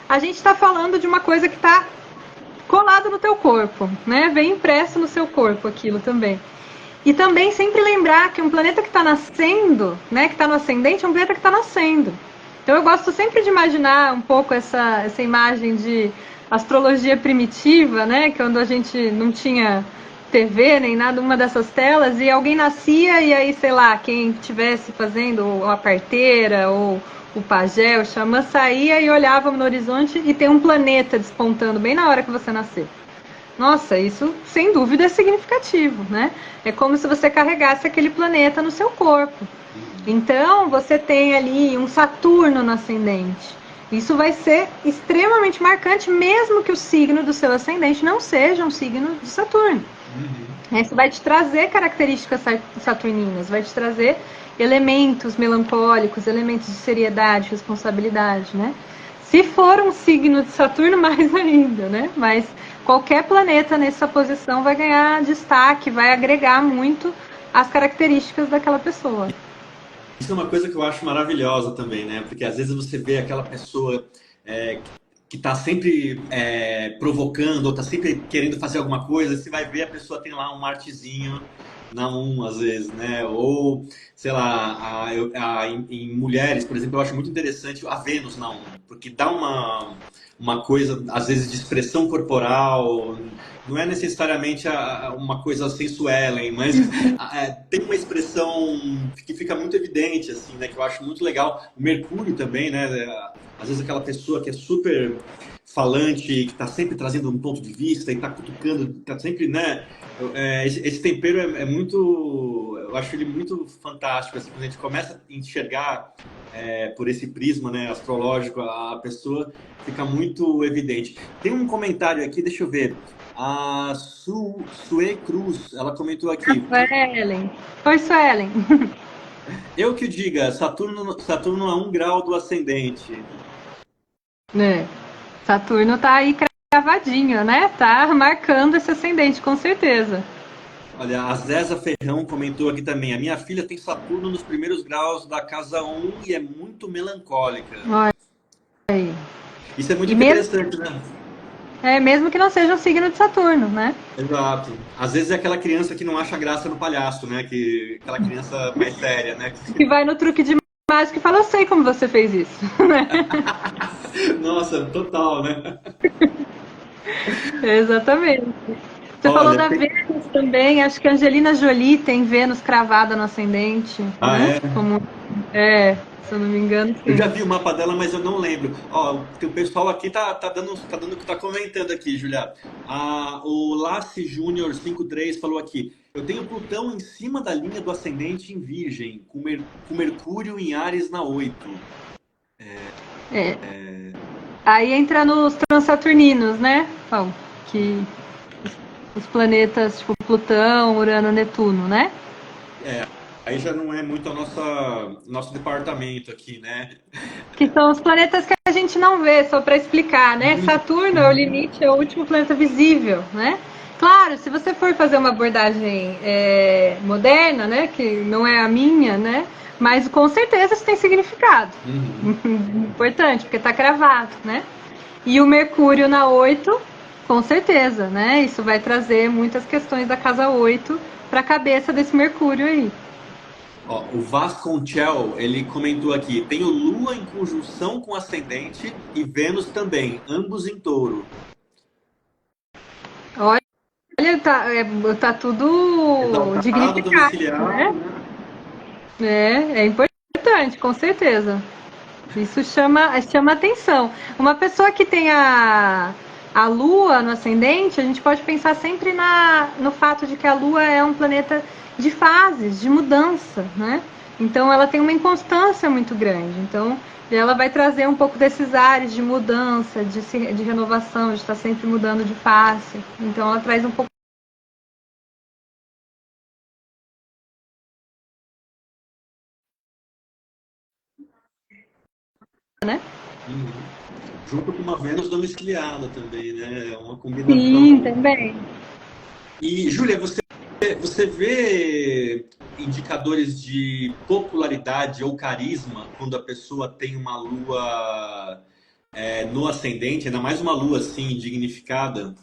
Speaker 2: a gente está falando de uma coisa que está colado no teu corpo, né? Vem impresso no seu corpo aquilo também. E também sempre lembrar que um planeta que está nascendo, né, que está no ascendente, é um planeta que está nascendo. Então eu gosto sempre de imaginar um pouco essa imagem de astrologia primitiva, né, quando a gente não tinha TV nem nada, uma dessas telas, e alguém nascia e aí, sei lá, quem estivesse fazendo a parteira ou o pajé, o xamã, saía e olhava no horizonte e tem um planeta despontando bem na hora que você nasceu. Nossa, isso sem dúvida é significativo, né? É como se você carregasse aquele planeta no seu corpo. Então, você tem ali um Saturno no ascendente. Isso vai ser extremamente marcante, mesmo que o signo do seu ascendente não seja um signo de Saturno. Isso vai te trazer características saturninas, vai te trazer elementos melancólicos, elementos de seriedade, responsabilidade, né? Se for um signo de Saturno, mais ainda, né? Mas qualquer planeta nessa posição vai ganhar destaque, vai agregar muito as características daquela pessoa.
Speaker 1: Isso é uma coisa que eu acho maravilhosa também, né? Porque às vezes você vê aquela pessoa é, que está sempre provocando, ou está sempre querendo fazer alguma coisa, você vai ver a pessoa tem lá um Martezinho na às vezes, né? Ou, sei lá, em mulheres, por exemplo, eu acho muito interessante a Vênus na porque dá uma coisa, às vezes, de expressão corporal, não é necessariamente uma coisa sensuelen, mas tem uma expressão que fica muito evidente, assim, né? Que eu acho muito legal. O Mercúrio também, né? Às vezes aquela pessoa que é super falante, que está sempre trazendo um ponto de vista e está cutucando, está sempre, né? Esse tempero é muito, eu acho ele muito fantástico, assim, quando a gente começa a enxergar por esse prisma, né, astrológico, a pessoa fica muito evidente. Tem um comentário aqui, deixa eu ver. A Sue Cruz, ela comentou aqui.
Speaker 2: Suelen. Oi, Suelen.
Speaker 1: Eu que diga, Saturno a 1 grau do ascendente.
Speaker 2: É. Saturno tá aí cravadinho, né? Tá marcando esse ascendente, com certeza.
Speaker 1: Olha, a Zéza Ferrão comentou aqui também. A minha filha tem Saturno nos primeiros graus da casa 1 e é muito melancólica.
Speaker 2: Olha aí.
Speaker 1: Isso é muito
Speaker 2: E mesmo,
Speaker 1: interessante, né?
Speaker 2: mesmo que não seja um signo de Saturno, né?
Speaker 1: Exato. Às vezes é aquela criança que não acha graça no palhaço, né? Aquela criança mais séria, né?
Speaker 2: Que vai no truque de mágica e fala, eu sei como você fez isso.
Speaker 1: Nossa, total, né?
Speaker 2: Exatamente. Você falou
Speaker 1: Olha,
Speaker 2: da Vênus também, acho que a Angelina Jolie tem Vênus cravada no ascendente, né?
Speaker 1: é.
Speaker 2: Como, se eu não me engano,
Speaker 1: Eu já
Speaker 2: sim.
Speaker 1: vi o mapa dela, mas eu não lembro. Ó, o pessoal aqui tá comentando aqui, Julia. O Lasse Júnior 53 falou aqui. Eu tenho Plutão em cima da linha do ascendente em Virgem, com Mercúrio em Áries na 8.
Speaker 2: É. Aí entra nos transaturninos, né? Bom, que os planetas tipo Plutão, Urano, Netuno, né?
Speaker 1: Aí já não é muito nosso departamento aqui, né?
Speaker 2: Que são os planetas que a gente não vê, só para explicar, né? Saturno é o limite, é o último planeta visível, né? Claro, se você for fazer uma abordagem moderna, né, que não é a minha, né, mas com certeza isso tem significado importante, porque está cravado, né? E o Mercúrio na 8, com certeza, né? Isso vai trazer muitas questões da casa 8 para a cabeça desse Mercúrio aí.
Speaker 1: Ó, o Vasconchel, ele comentou aqui, tenho Lua em conjunção com ascendente e Vênus também, ambos em touro.
Speaker 2: Olha, tá tudo
Speaker 1: Exaltado,
Speaker 2: dignificado,
Speaker 1: domiciliar.
Speaker 2: né? É importante, com certeza. Isso chama atenção. Uma pessoa que tem a Lua no ascendente, a gente pode pensar sempre no fato de que a Lua é um planeta de fases, de mudança, né? Então ela tem uma inconstância muito grande. Então ela vai trazer um pouco desses ares de mudança, de renovação, de estar sempre mudando de face. Então ela traz um pouco, né?
Speaker 1: Uhum. Junto com uma Vênus domiciliada também, né? É uma
Speaker 2: Sim,
Speaker 1: combinação.
Speaker 2: também.
Speaker 1: E, Júlia, você vê indicadores de popularidade ou carisma quando a pessoa tem uma lua no ascendente, ainda mais uma lua assim, dignificada?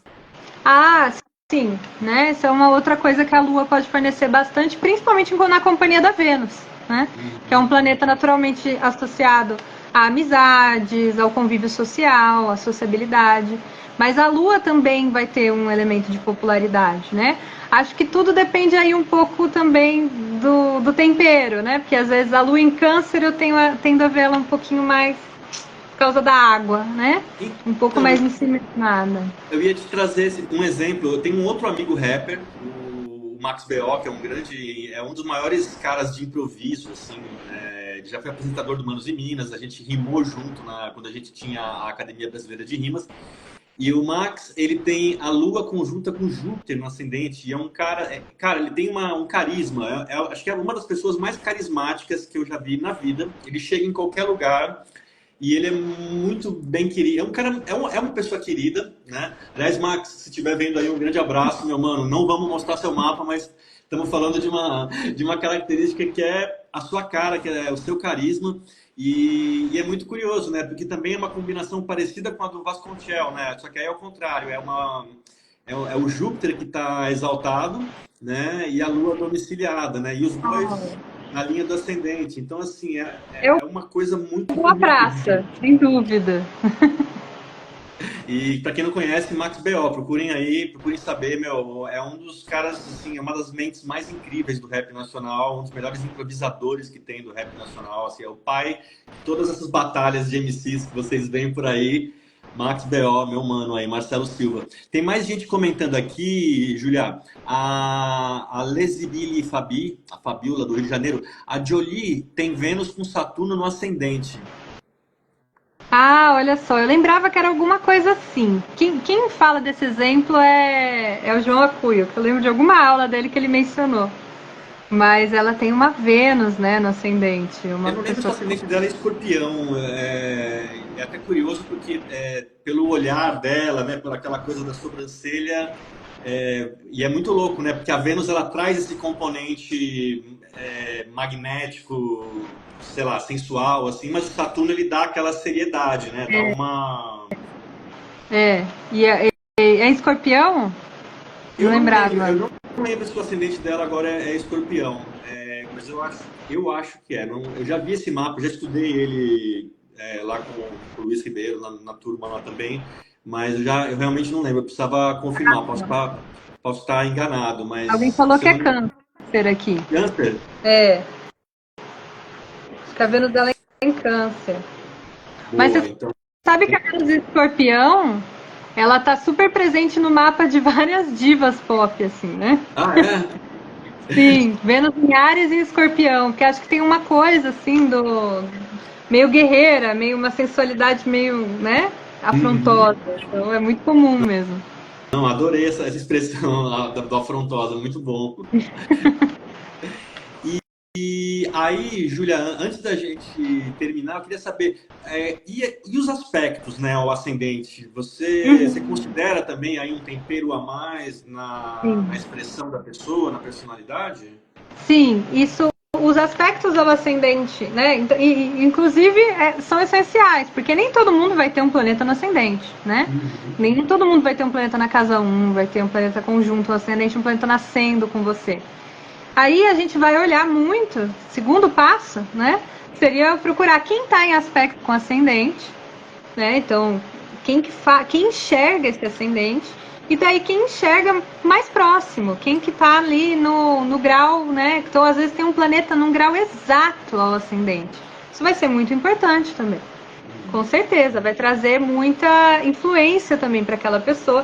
Speaker 2: Ah, sim, né? Essa é uma outra coisa que a Lua pode fornecer bastante, principalmente na companhia da Vênus, né? Que é um planeta naturalmente associado a amizades, ao convívio social, à sociabilidade. Mas a Lua também vai ter um elemento de popularidade, né? Acho que tudo depende aí um pouco também do tempero, né? Porque às vezes a Lua em Câncer tendo a vê-la um pouquinho mais por causa da água, né? Um pouco
Speaker 1: Então,
Speaker 2: mais incinerada.
Speaker 1: eu ia te trazer um exemplo. Eu tenho um outro amigo rapper, o o Max B.O., que é um dos maiores caras de improviso, assim, ele já foi apresentador do Manos e Minas, a gente rimou junto quando a gente tinha a Academia Brasileira de Rimas. E o Max, ele tem a Lua conjunta com Júpiter no ascendente, e é um cara, ele tem um carisma, acho que é uma das pessoas mais carismáticas que eu já vi na vida. Ele chega em qualquer lugar e ele é muito bem querido, é uma pessoa querida, né? Aliás, Max, se estiver vendo aí, um grande abraço, meu mano. Não vamos mostrar seu mapa, mas estamos falando de uma característica que é a sua cara, que é o seu carisma. E é muito curioso, né? Porque também é uma combinação parecida com a do Vasconcelos, né? Só que aí é o contrário, é o Júpiter que está exaltado, né? E a Lua domiciliada, né? E os dois na linha do ascendente. Então, assim, é uma coisa muito
Speaker 2: Boa
Speaker 1: bonita.
Speaker 2: praça, sem dúvida.
Speaker 1: E para quem não conhece, Max B.O., procurem aí, procurem saber, meu, é um dos caras, assim, é uma das mentes mais incríveis do rap nacional, um dos melhores improvisadores que tem do rap nacional, assim, é o pai de todas essas batalhas de MCs que vocês veem por aí. Max B.O., meu mano aí, Marcelo Silva. Tem mais gente comentando aqui, Julia, a Lesibili Fabi, a Fabiola do Rio de Janeiro, a Jolie tem Vênus com Saturno no ascendente.
Speaker 2: Ah, olha só, eu lembrava que era alguma coisa assim. Quem fala desse exemplo é o João Acuio, que eu lembro de alguma aula dele que ele mencionou. Mas ela tem uma Vênus, né, no ascendente. Uma
Speaker 1: Eu não lembro se o
Speaker 2: pessoa.
Speaker 1: ascendente dela é escorpião. É até curioso porque pelo olhar dela, né, por aquela coisa da sobrancelha, e é muito louco, né? Porque a Vênus ela traz esse componente magnético, sei lá, sensual, assim, mas o Saturno ele dá aquela seriedade, né? Dá uma.
Speaker 2: É, é escorpião? Não lembrava.
Speaker 1: Eu não lembro se o ascendente dela agora é escorpião, mas eu acho que é. Não, eu já vi esse mapa, já estudei ele lá com o Luiz Ribeiro, na turma lá também, mas eu realmente não lembro, eu precisava confirmar, posso estar enganado, mas...
Speaker 2: Alguém falou que é câncer aqui.
Speaker 1: Câncer?
Speaker 2: É. Acho que a Vênus dela é em câncer.
Speaker 1: Boa,
Speaker 2: Mas você
Speaker 1: então...
Speaker 2: sabe que a Vênus de escorpião, ela tá super presente no mapa de várias divas pop, assim, né?
Speaker 1: Ah, é?
Speaker 2: Sim, Vênus em Áries e Escorpião, que acho que tem uma coisa assim do meio guerreira, meio uma sensualidade meio, né, afrontosa. Então é muito comum mesmo.
Speaker 1: Não, adorei essa expressão do afrontosa, muito bom. E aí, Júlia, antes da gente terminar, eu queria saber, e os aspectos, né, ao ascendente? Você considera também aí um tempero a mais na expressão da pessoa, na personalidade?
Speaker 2: Sim, isso, os aspectos ao ascendente, né, inclusive são essenciais, porque nem todo mundo vai ter um planeta no ascendente, né? Nem todo mundo vai ter um planeta na casa 1, vai ter um planeta conjunto, um ascendente, um planeta nascendo com você. Aí a gente vai olhar muito, segundo passo, né? Seria procurar quem está em aspecto com ascendente, né? Então, quem enxerga esse ascendente, e daí quem enxerga mais próximo, quem que está ali no grau, né? Então, às vezes tem um planeta num grau exato ao ascendente. Isso vai ser muito importante também. Com certeza, vai trazer muita influência também para aquela pessoa.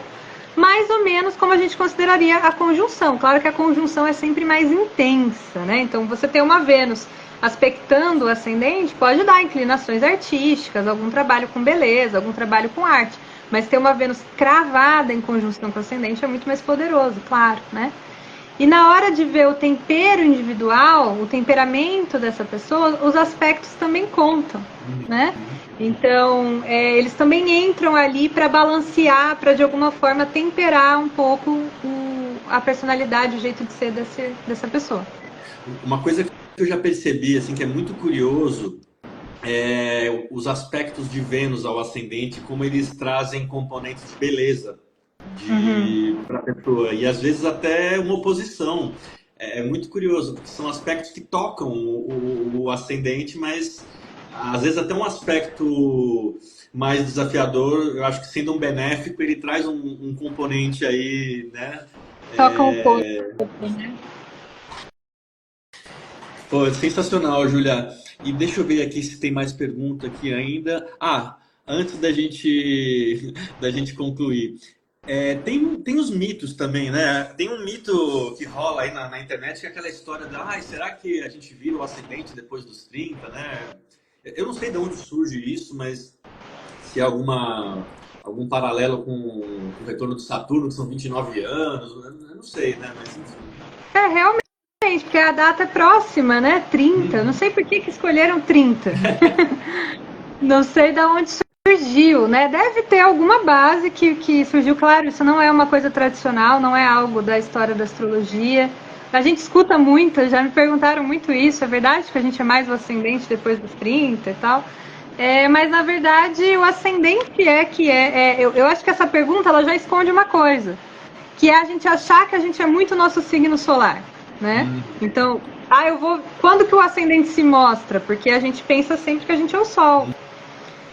Speaker 2: Mais ou menos como a gente consideraria a conjunção. Claro que a conjunção é sempre mais intensa, né? Então, você ter uma Vênus aspectando o ascendente pode dar inclinações artísticas, algum trabalho com beleza, algum trabalho com arte. Mas ter uma Vênus cravada em conjunção com o ascendente é muito mais poderoso, claro, né? E na hora de ver o tempero individual, o temperamento dessa pessoa, os aspectos também contam, né? Então, eles também entram ali para balancear, para de alguma forma temperar um pouco a personalidade, o jeito de ser dessa pessoa.
Speaker 1: Uma coisa que eu já percebi, assim, que é muito curioso, os aspectos de Vênus ao ascendente, como eles trazem componentes de beleza para a pessoa, e às vezes até uma oposição. É muito curioso, porque são aspectos que tocam o ascendente, mas às vezes até um aspecto mais desafiador, eu acho que sendo um benéfico, ele traz um componente aí, né?
Speaker 2: Toca um pouco, né?
Speaker 1: Pô, sensacional, Julia. E deixa eu ver aqui se tem mais pergunta aqui ainda. Ah, antes da gente concluir. Tem os mitos também, né? Tem um mito que rola aí na internet, que é aquela história da, será que a gente vira o ascendente depois dos 30, né? Eu não sei de onde surge isso, mas se há algum paralelo com o retorno de Saturno, que são 29 anos, eu não sei, né? Mas enfim.
Speaker 2: Realmente, porque a data é próxima, né? 30. Não
Speaker 1: Uhum.
Speaker 2: sei por que escolheram 30. Não sei de onde surgiu, né? Deve ter alguma base que surgiu. Claro, isso não é uma coisa tradicional, não é algo da história da astrologia. A gente escuta muito, já me perguntaram muito isso. É verdade que a gente é mais o ascendente depois dos 30 e tal? Mas na verdade o ascendente eu acho que essa pergunta ela já esconde uma coisa, que é a gente achar que a gente é muito nosso signo solar, né?
Speaker 1: Uhum.
Speaker 2: Então, eu vou. Quando que o ascendente se mostra? Porque a gente pensa sempre que a gente é o Sol.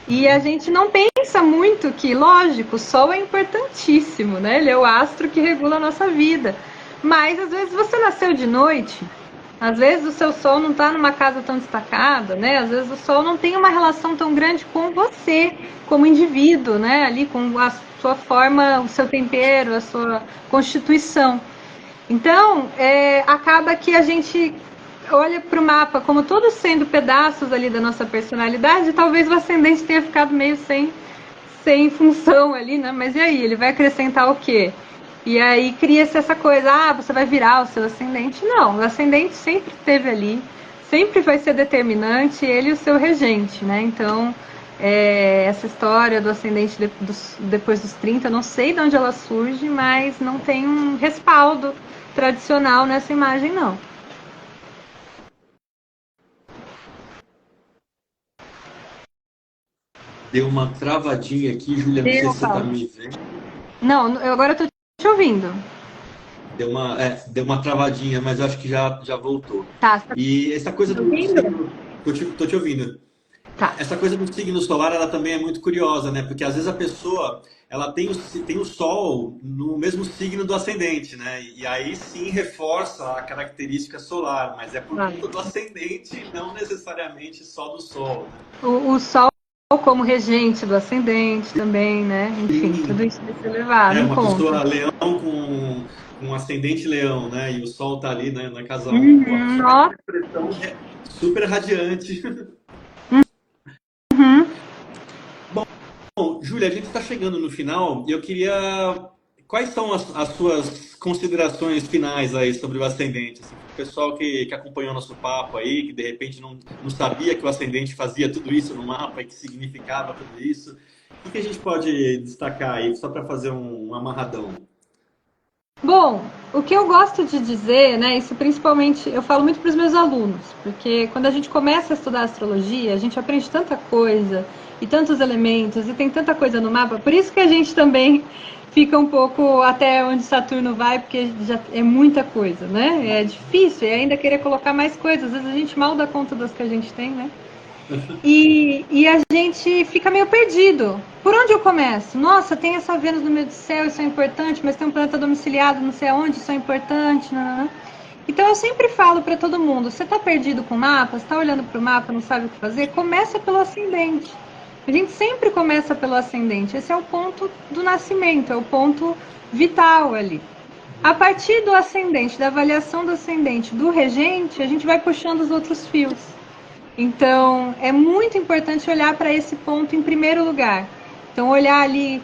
Speaker 2: E a
Speaker 1: Uhum.
Speaker 2: gente não pensa muito que, lógico, o Sol é importantíssimo, né? Ele é o astro que regula a nossa vida. Mas às vezes você nasceu de noite, às vezes o seu Sol não está numa casa tão destacada, né? Às vezes o Sol não tem uma relação tão grande com você, como indivíduo, né? Ali com a sua forma, o seu tempero, a sua constituição. Então, acaba que a gente olha para o mapa como todos sendo pedaços ali da nossa personalidade, talvez o ascendente tenha ficado meio sem função ali, né? Mas e aí, ele vai acrescentar o quê? E aí cria-se essa coisa, você vai virar o seu ascendente. Não, o ascendente sempre esteve ali, sempre vai ser determinante, ele e o seu regente, né? Então, essa história do ascendente depois dos 30, não sei de onde ela surge, mas não tem um respaldo tradicional nessa imagem, não.
Speaker 1: Deu uma travadinha aqui, Júlia, não sei
Speaker 2: Deu,
Speaker 1: se você está
Speaker 2: Paulo.
Speaker 1: me vendo.
Speaker 2: Não, eu agora estou te ouvindo.
Speaker 1: Deu uma travadinha, mas eu acho que já voltou.
Speaker 2: Tá, você tá
Speaker 1: E essa coisa
Speaker 2: me
Speaker 1: do
Speaker 2: ouvindo?
Speaker 1: signo. Tô te ouvindo.
Speaker 2: Tá.
Speaker 1: Essa coisa do signo solar, ela também é muito curiosa, né? Porque às vezes a pessoa, ela tem o Sol no mesmo signo do ascendente, né? E aí sim reforça a característica solar, mas é por conta do
Speaker 2: Tá.
Speaker 1: ascendente, não necessariamente só do Sol, né?
Speaker 2: O Sol como regente do ascendente também, né? Enfim, tudo
Speaker 1: Sim,
Speaker 2: isso vai ser levado em
Speaker 1: uma
Speaker 2: conta.
Speaker 1: pessoa leão com ascendente leão, né? E o Sol tá ali, né, na casa um. Pô, a
Speaker 2: Uhum,
Speaker 1: pessoa vai ter uma
Speaker 2: nossa.
Speaker 1: expressão super radiante.
Speaker 2: Uhum.
Speaker 1: Bom, Júlia, a gente está chegando no final e eu queria. Quais são as suas considerações finais aí sobre o ascendente? Assim, o pessoal que acompanhou nosso papo aí, que de repente não sabia que o ascendente fazia tudo isso no mapa e que significava tudo isso. O que a gente pode destacar aí, só para fazer um amarradão?
Speaker 2: Bom, o que eu gosto de dizer, né, isso principalmente eu falo muito para os meus alunos, porque quando a gente começa a estudar astrologia, a gente aprende tanta coisa e tantos elementos e tem tanta coisa no mapa, por isso que a gente também fica um pouco até onde Saturno vai, porque já é muita coisa, né? É difícil e ainda querer colocar mais coisas, às vezes a gente mal dá conta das que a gente tem, né? E a gente fica meio perdido. Por onde eu começo? Nossa, tem essa Vênus no meio do céu, isso é importante, mas tem um planeta domiciliado, não sei aonde, isso é importante. Não, não, não. Então eu sempre falo para todo mundo: você está perdido com o mapa, está olhando para o mapa, não sabe o que fazer? Começa pelo ascendente. A gente sempre começa pelo ascendente. Esse é o ponto do nascimento, é o ponto vital ali. A partir do ascendente, da avaliação do ascendente do regente, a gente vai puxando os outros fios. Então, é muito importante olhar para esse ponto em primeiro lugar. Então, olhar ali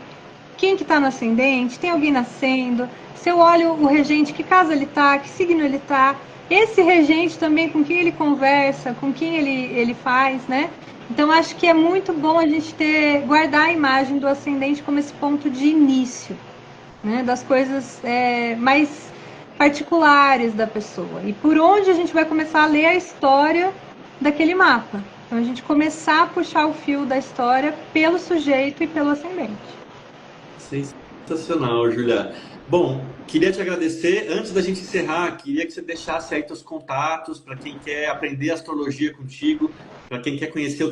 Speaker 2: quem que está no ascendente, tem alguém nascendo, se eu olho o regente, que casa ele está, que signo ele está, esse regente também com quem ele conversa, com quem ele faz, né? Então, acho que é muito bom a gente guardar a imagem do ascendente como esse ponto de início, né? Das coisas mais particulares da pessoa. E por onde a gente vai começar a ler a história daquele mapa. Então a gente começar a puxar o fio da história pelo sujeito e pelo ascendente.
Speaker 1: Sensacional, Julia. Bom, queria te agradecer. Antes da gente encerrar, queria que você deixasse aí teus contatos para quem quer aprender astrologia contigo, para quem quer conhecer o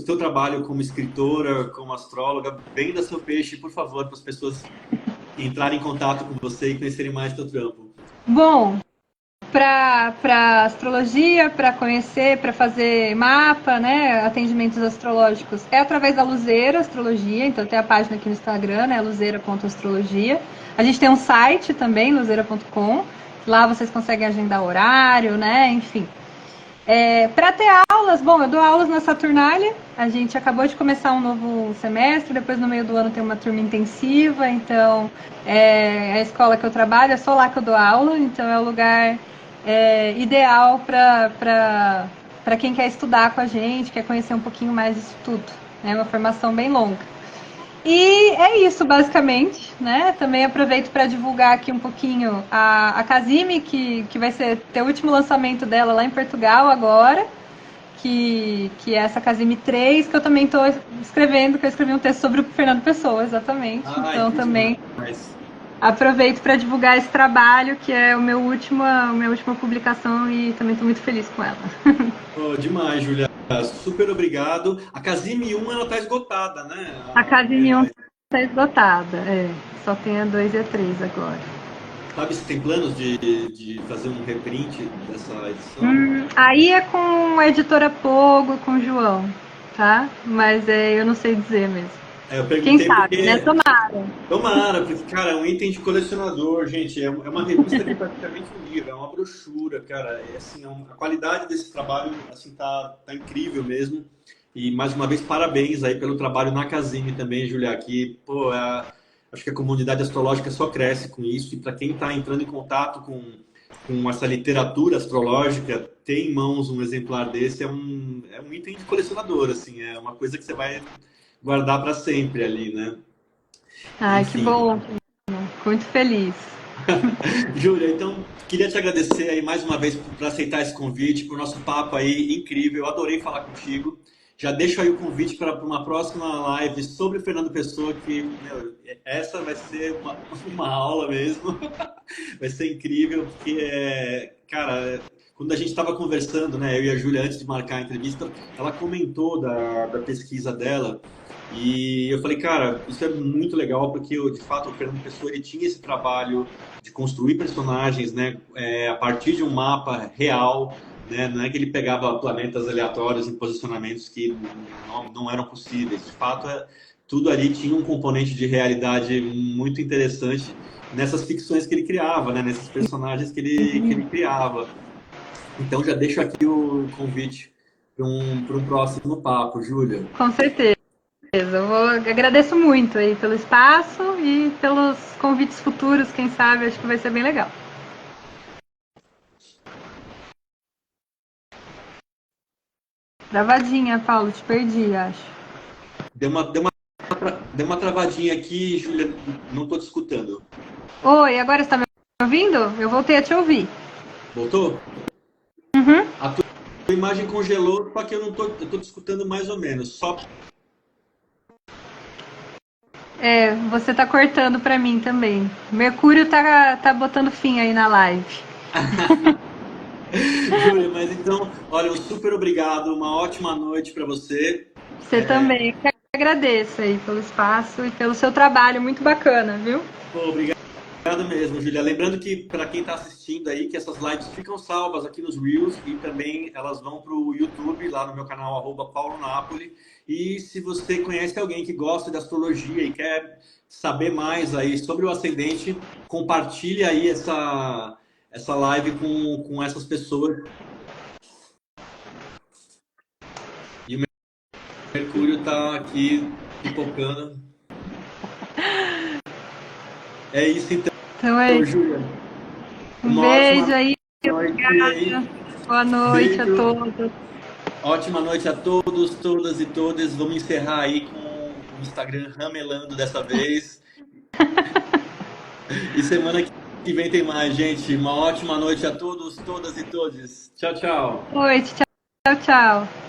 Speaker 1: teu trabalho como escritora, como astróloga. Venda seu peixe, por favor, para as pessoas entrarem em contato com você e conhecerem mais do teu trampo.
Speaker 2: Bom, para astrologia, para conhecer, para fazer mapa, né, atendimentos astrológicos, é através da Luzeira Astrologia. Então tem a página aqui no Instagram, né, luzeira.astrologia. A gente tem um site também, luzeira.com. Lá vocês conseguem agendar horário, né, enfim. Para ter aulas, bom, eu dou aulas na Saturnália. A gente acabou de começar um novo semestre, depois no meio do ano tem uma turma intensiva, então a escola que eu trabalho é só lá que eu dou aula, então é o lugar ideal para quem quer estudar com a gente, quer conhecer um pouquinho mais disso tudo. É uma formação bem longa. E é isso, basicamente, né? Também aproveito para divulgar aqui um pouquinho a Casime, que vai ter o último lançamento dela lá em Portugal agora, que é essa Casime 3, que eu também estou escrevendo, que eu escrevi um texto sobre o Fernando Pessoa, exatamente. Então também aproveito para divulgar esse trabalho, que é a minha última publicação, e também estou muito feliz com ela.
Speaker 1: Oh, demais, Júlia. Super obrigado. A Casime 1 ela está esgotada, né?
Speaker 2: A Casime 1 está esgotada, só tem a 2 e a 3 agora.
Speaker 1: Sabe se tem planos de fazer um reprint dessa edição?
Speaker 2: Aí é com a editora Pogo, com o João, tá? Mas eu não sei dizer mesmo.
Speaker 1: Eu perguntei
Speaker 2: quem sabe, né? Tomara.
Speaker 1: Tomara, porque, cara, é um item de colecionador, gente. É uma revista que é praticamente um livro, é uma brochura, cara. Assim, a qualidade desse trabalho, assim, tá incrível mesmo. E, mais uma vez, parabéns aí pelo trabalho na Casime também, Julia. Aqui, pô, acho que a comunidade astrológica só cresce com isso. E para quem está entrando em contato com essa literatura astrológica, ter em mãos um exemplar desse é um item de colecionador, assim. É uma coisa que você vai guardar para sempre ali, né?
Speaker 2: Ai, enfim. Que bom. Muito feliz.
Speaker 1: Júlia, então, queria te agradecer aí mais uma vez por aceitar esse convite, por nosso papo aí incrível. Eu adorei falar contigo. Já deixo aí o convite para uma próxima live sobre o Fernando Pessoa, que, meu, essa vai ser uma aula mesmo. Vai ser incrível, porque, cara, quando a gente estava conversando, né, eu e a Júlia, antes de marcar a entrevista, ela comentou da pesquisa dela. E eu falei, cara, isso é muito legal, porque de fato o Fernando Pessoa ele tinha esse trabalho de construir personagens, né, a partir de um mapa real, né, não é que ele pegava planetas aleatórios em posicionamentos que não eram possíveis. De fato, tudo ali tinha um componente de realidade muito interessante nessas ficções que ele criava, né, nesses personagens que ele criava. Então já deixo aqui o convite para um próximo papo, Júlia.
Speaker 2: Com certeza. Agradeço muito aí pelo espaço e pelos convites futuros, quem sabe, acho que vai ser bem legal. Travadinha, Paulo, te perdi, acho.
Speaker 1: Deu uma travadinha aqui, Júlia, não estou te escutando.
Speaker 2: Oi, agora está me ouvindo? Eu voltei a te ouvir.
Speaker 1: Voltou?
Speaker 2: Uhum.
Speaker 1: A tua imagem congelou, só que eu estou te escutando mais ou menos. Só
Speaker 2: você tá cortando para mim também. Mercúrio tá botando fim aí na live.
Speaker 1: Júlia, mas então, olha, um super obrigado, uma ótima noite para você.
Speaker 2: Você também. Eu agradeço aí pelo espaço e pelo seu trabalho, muito bacana, viu?
Speaker 1: Pô, obrigado mesmo, Júlia. Lembrando que, para quem está assistindo aí, que essas lives ficam salvas aqui nos Reels e também elas vão para o YouTube, lá no meu canal, @paulonapoli. E se você conhece alguém que gosta de astrologia e quer saber mais aí sobre o ascendente, compartilhe aí essa live com essas pessoas. E o Mercúrio está aqui pipocando. É isso então.
Speaker 2: Então é isso.
Speaker 1: Júlia.
Speaker 2: Um beijo aí. Obrigada. Boa noite a todos.
Speaker 1: Ótima noite a todos, todas e todas. Vamos encerrar aí com o Instagram ramelando dessa vez. E semana que vem tem mais, gente. Uma ótima noite a todos, todas e todos. Tchau, tchau.
Speaker 2: Noite, tchau, tchau.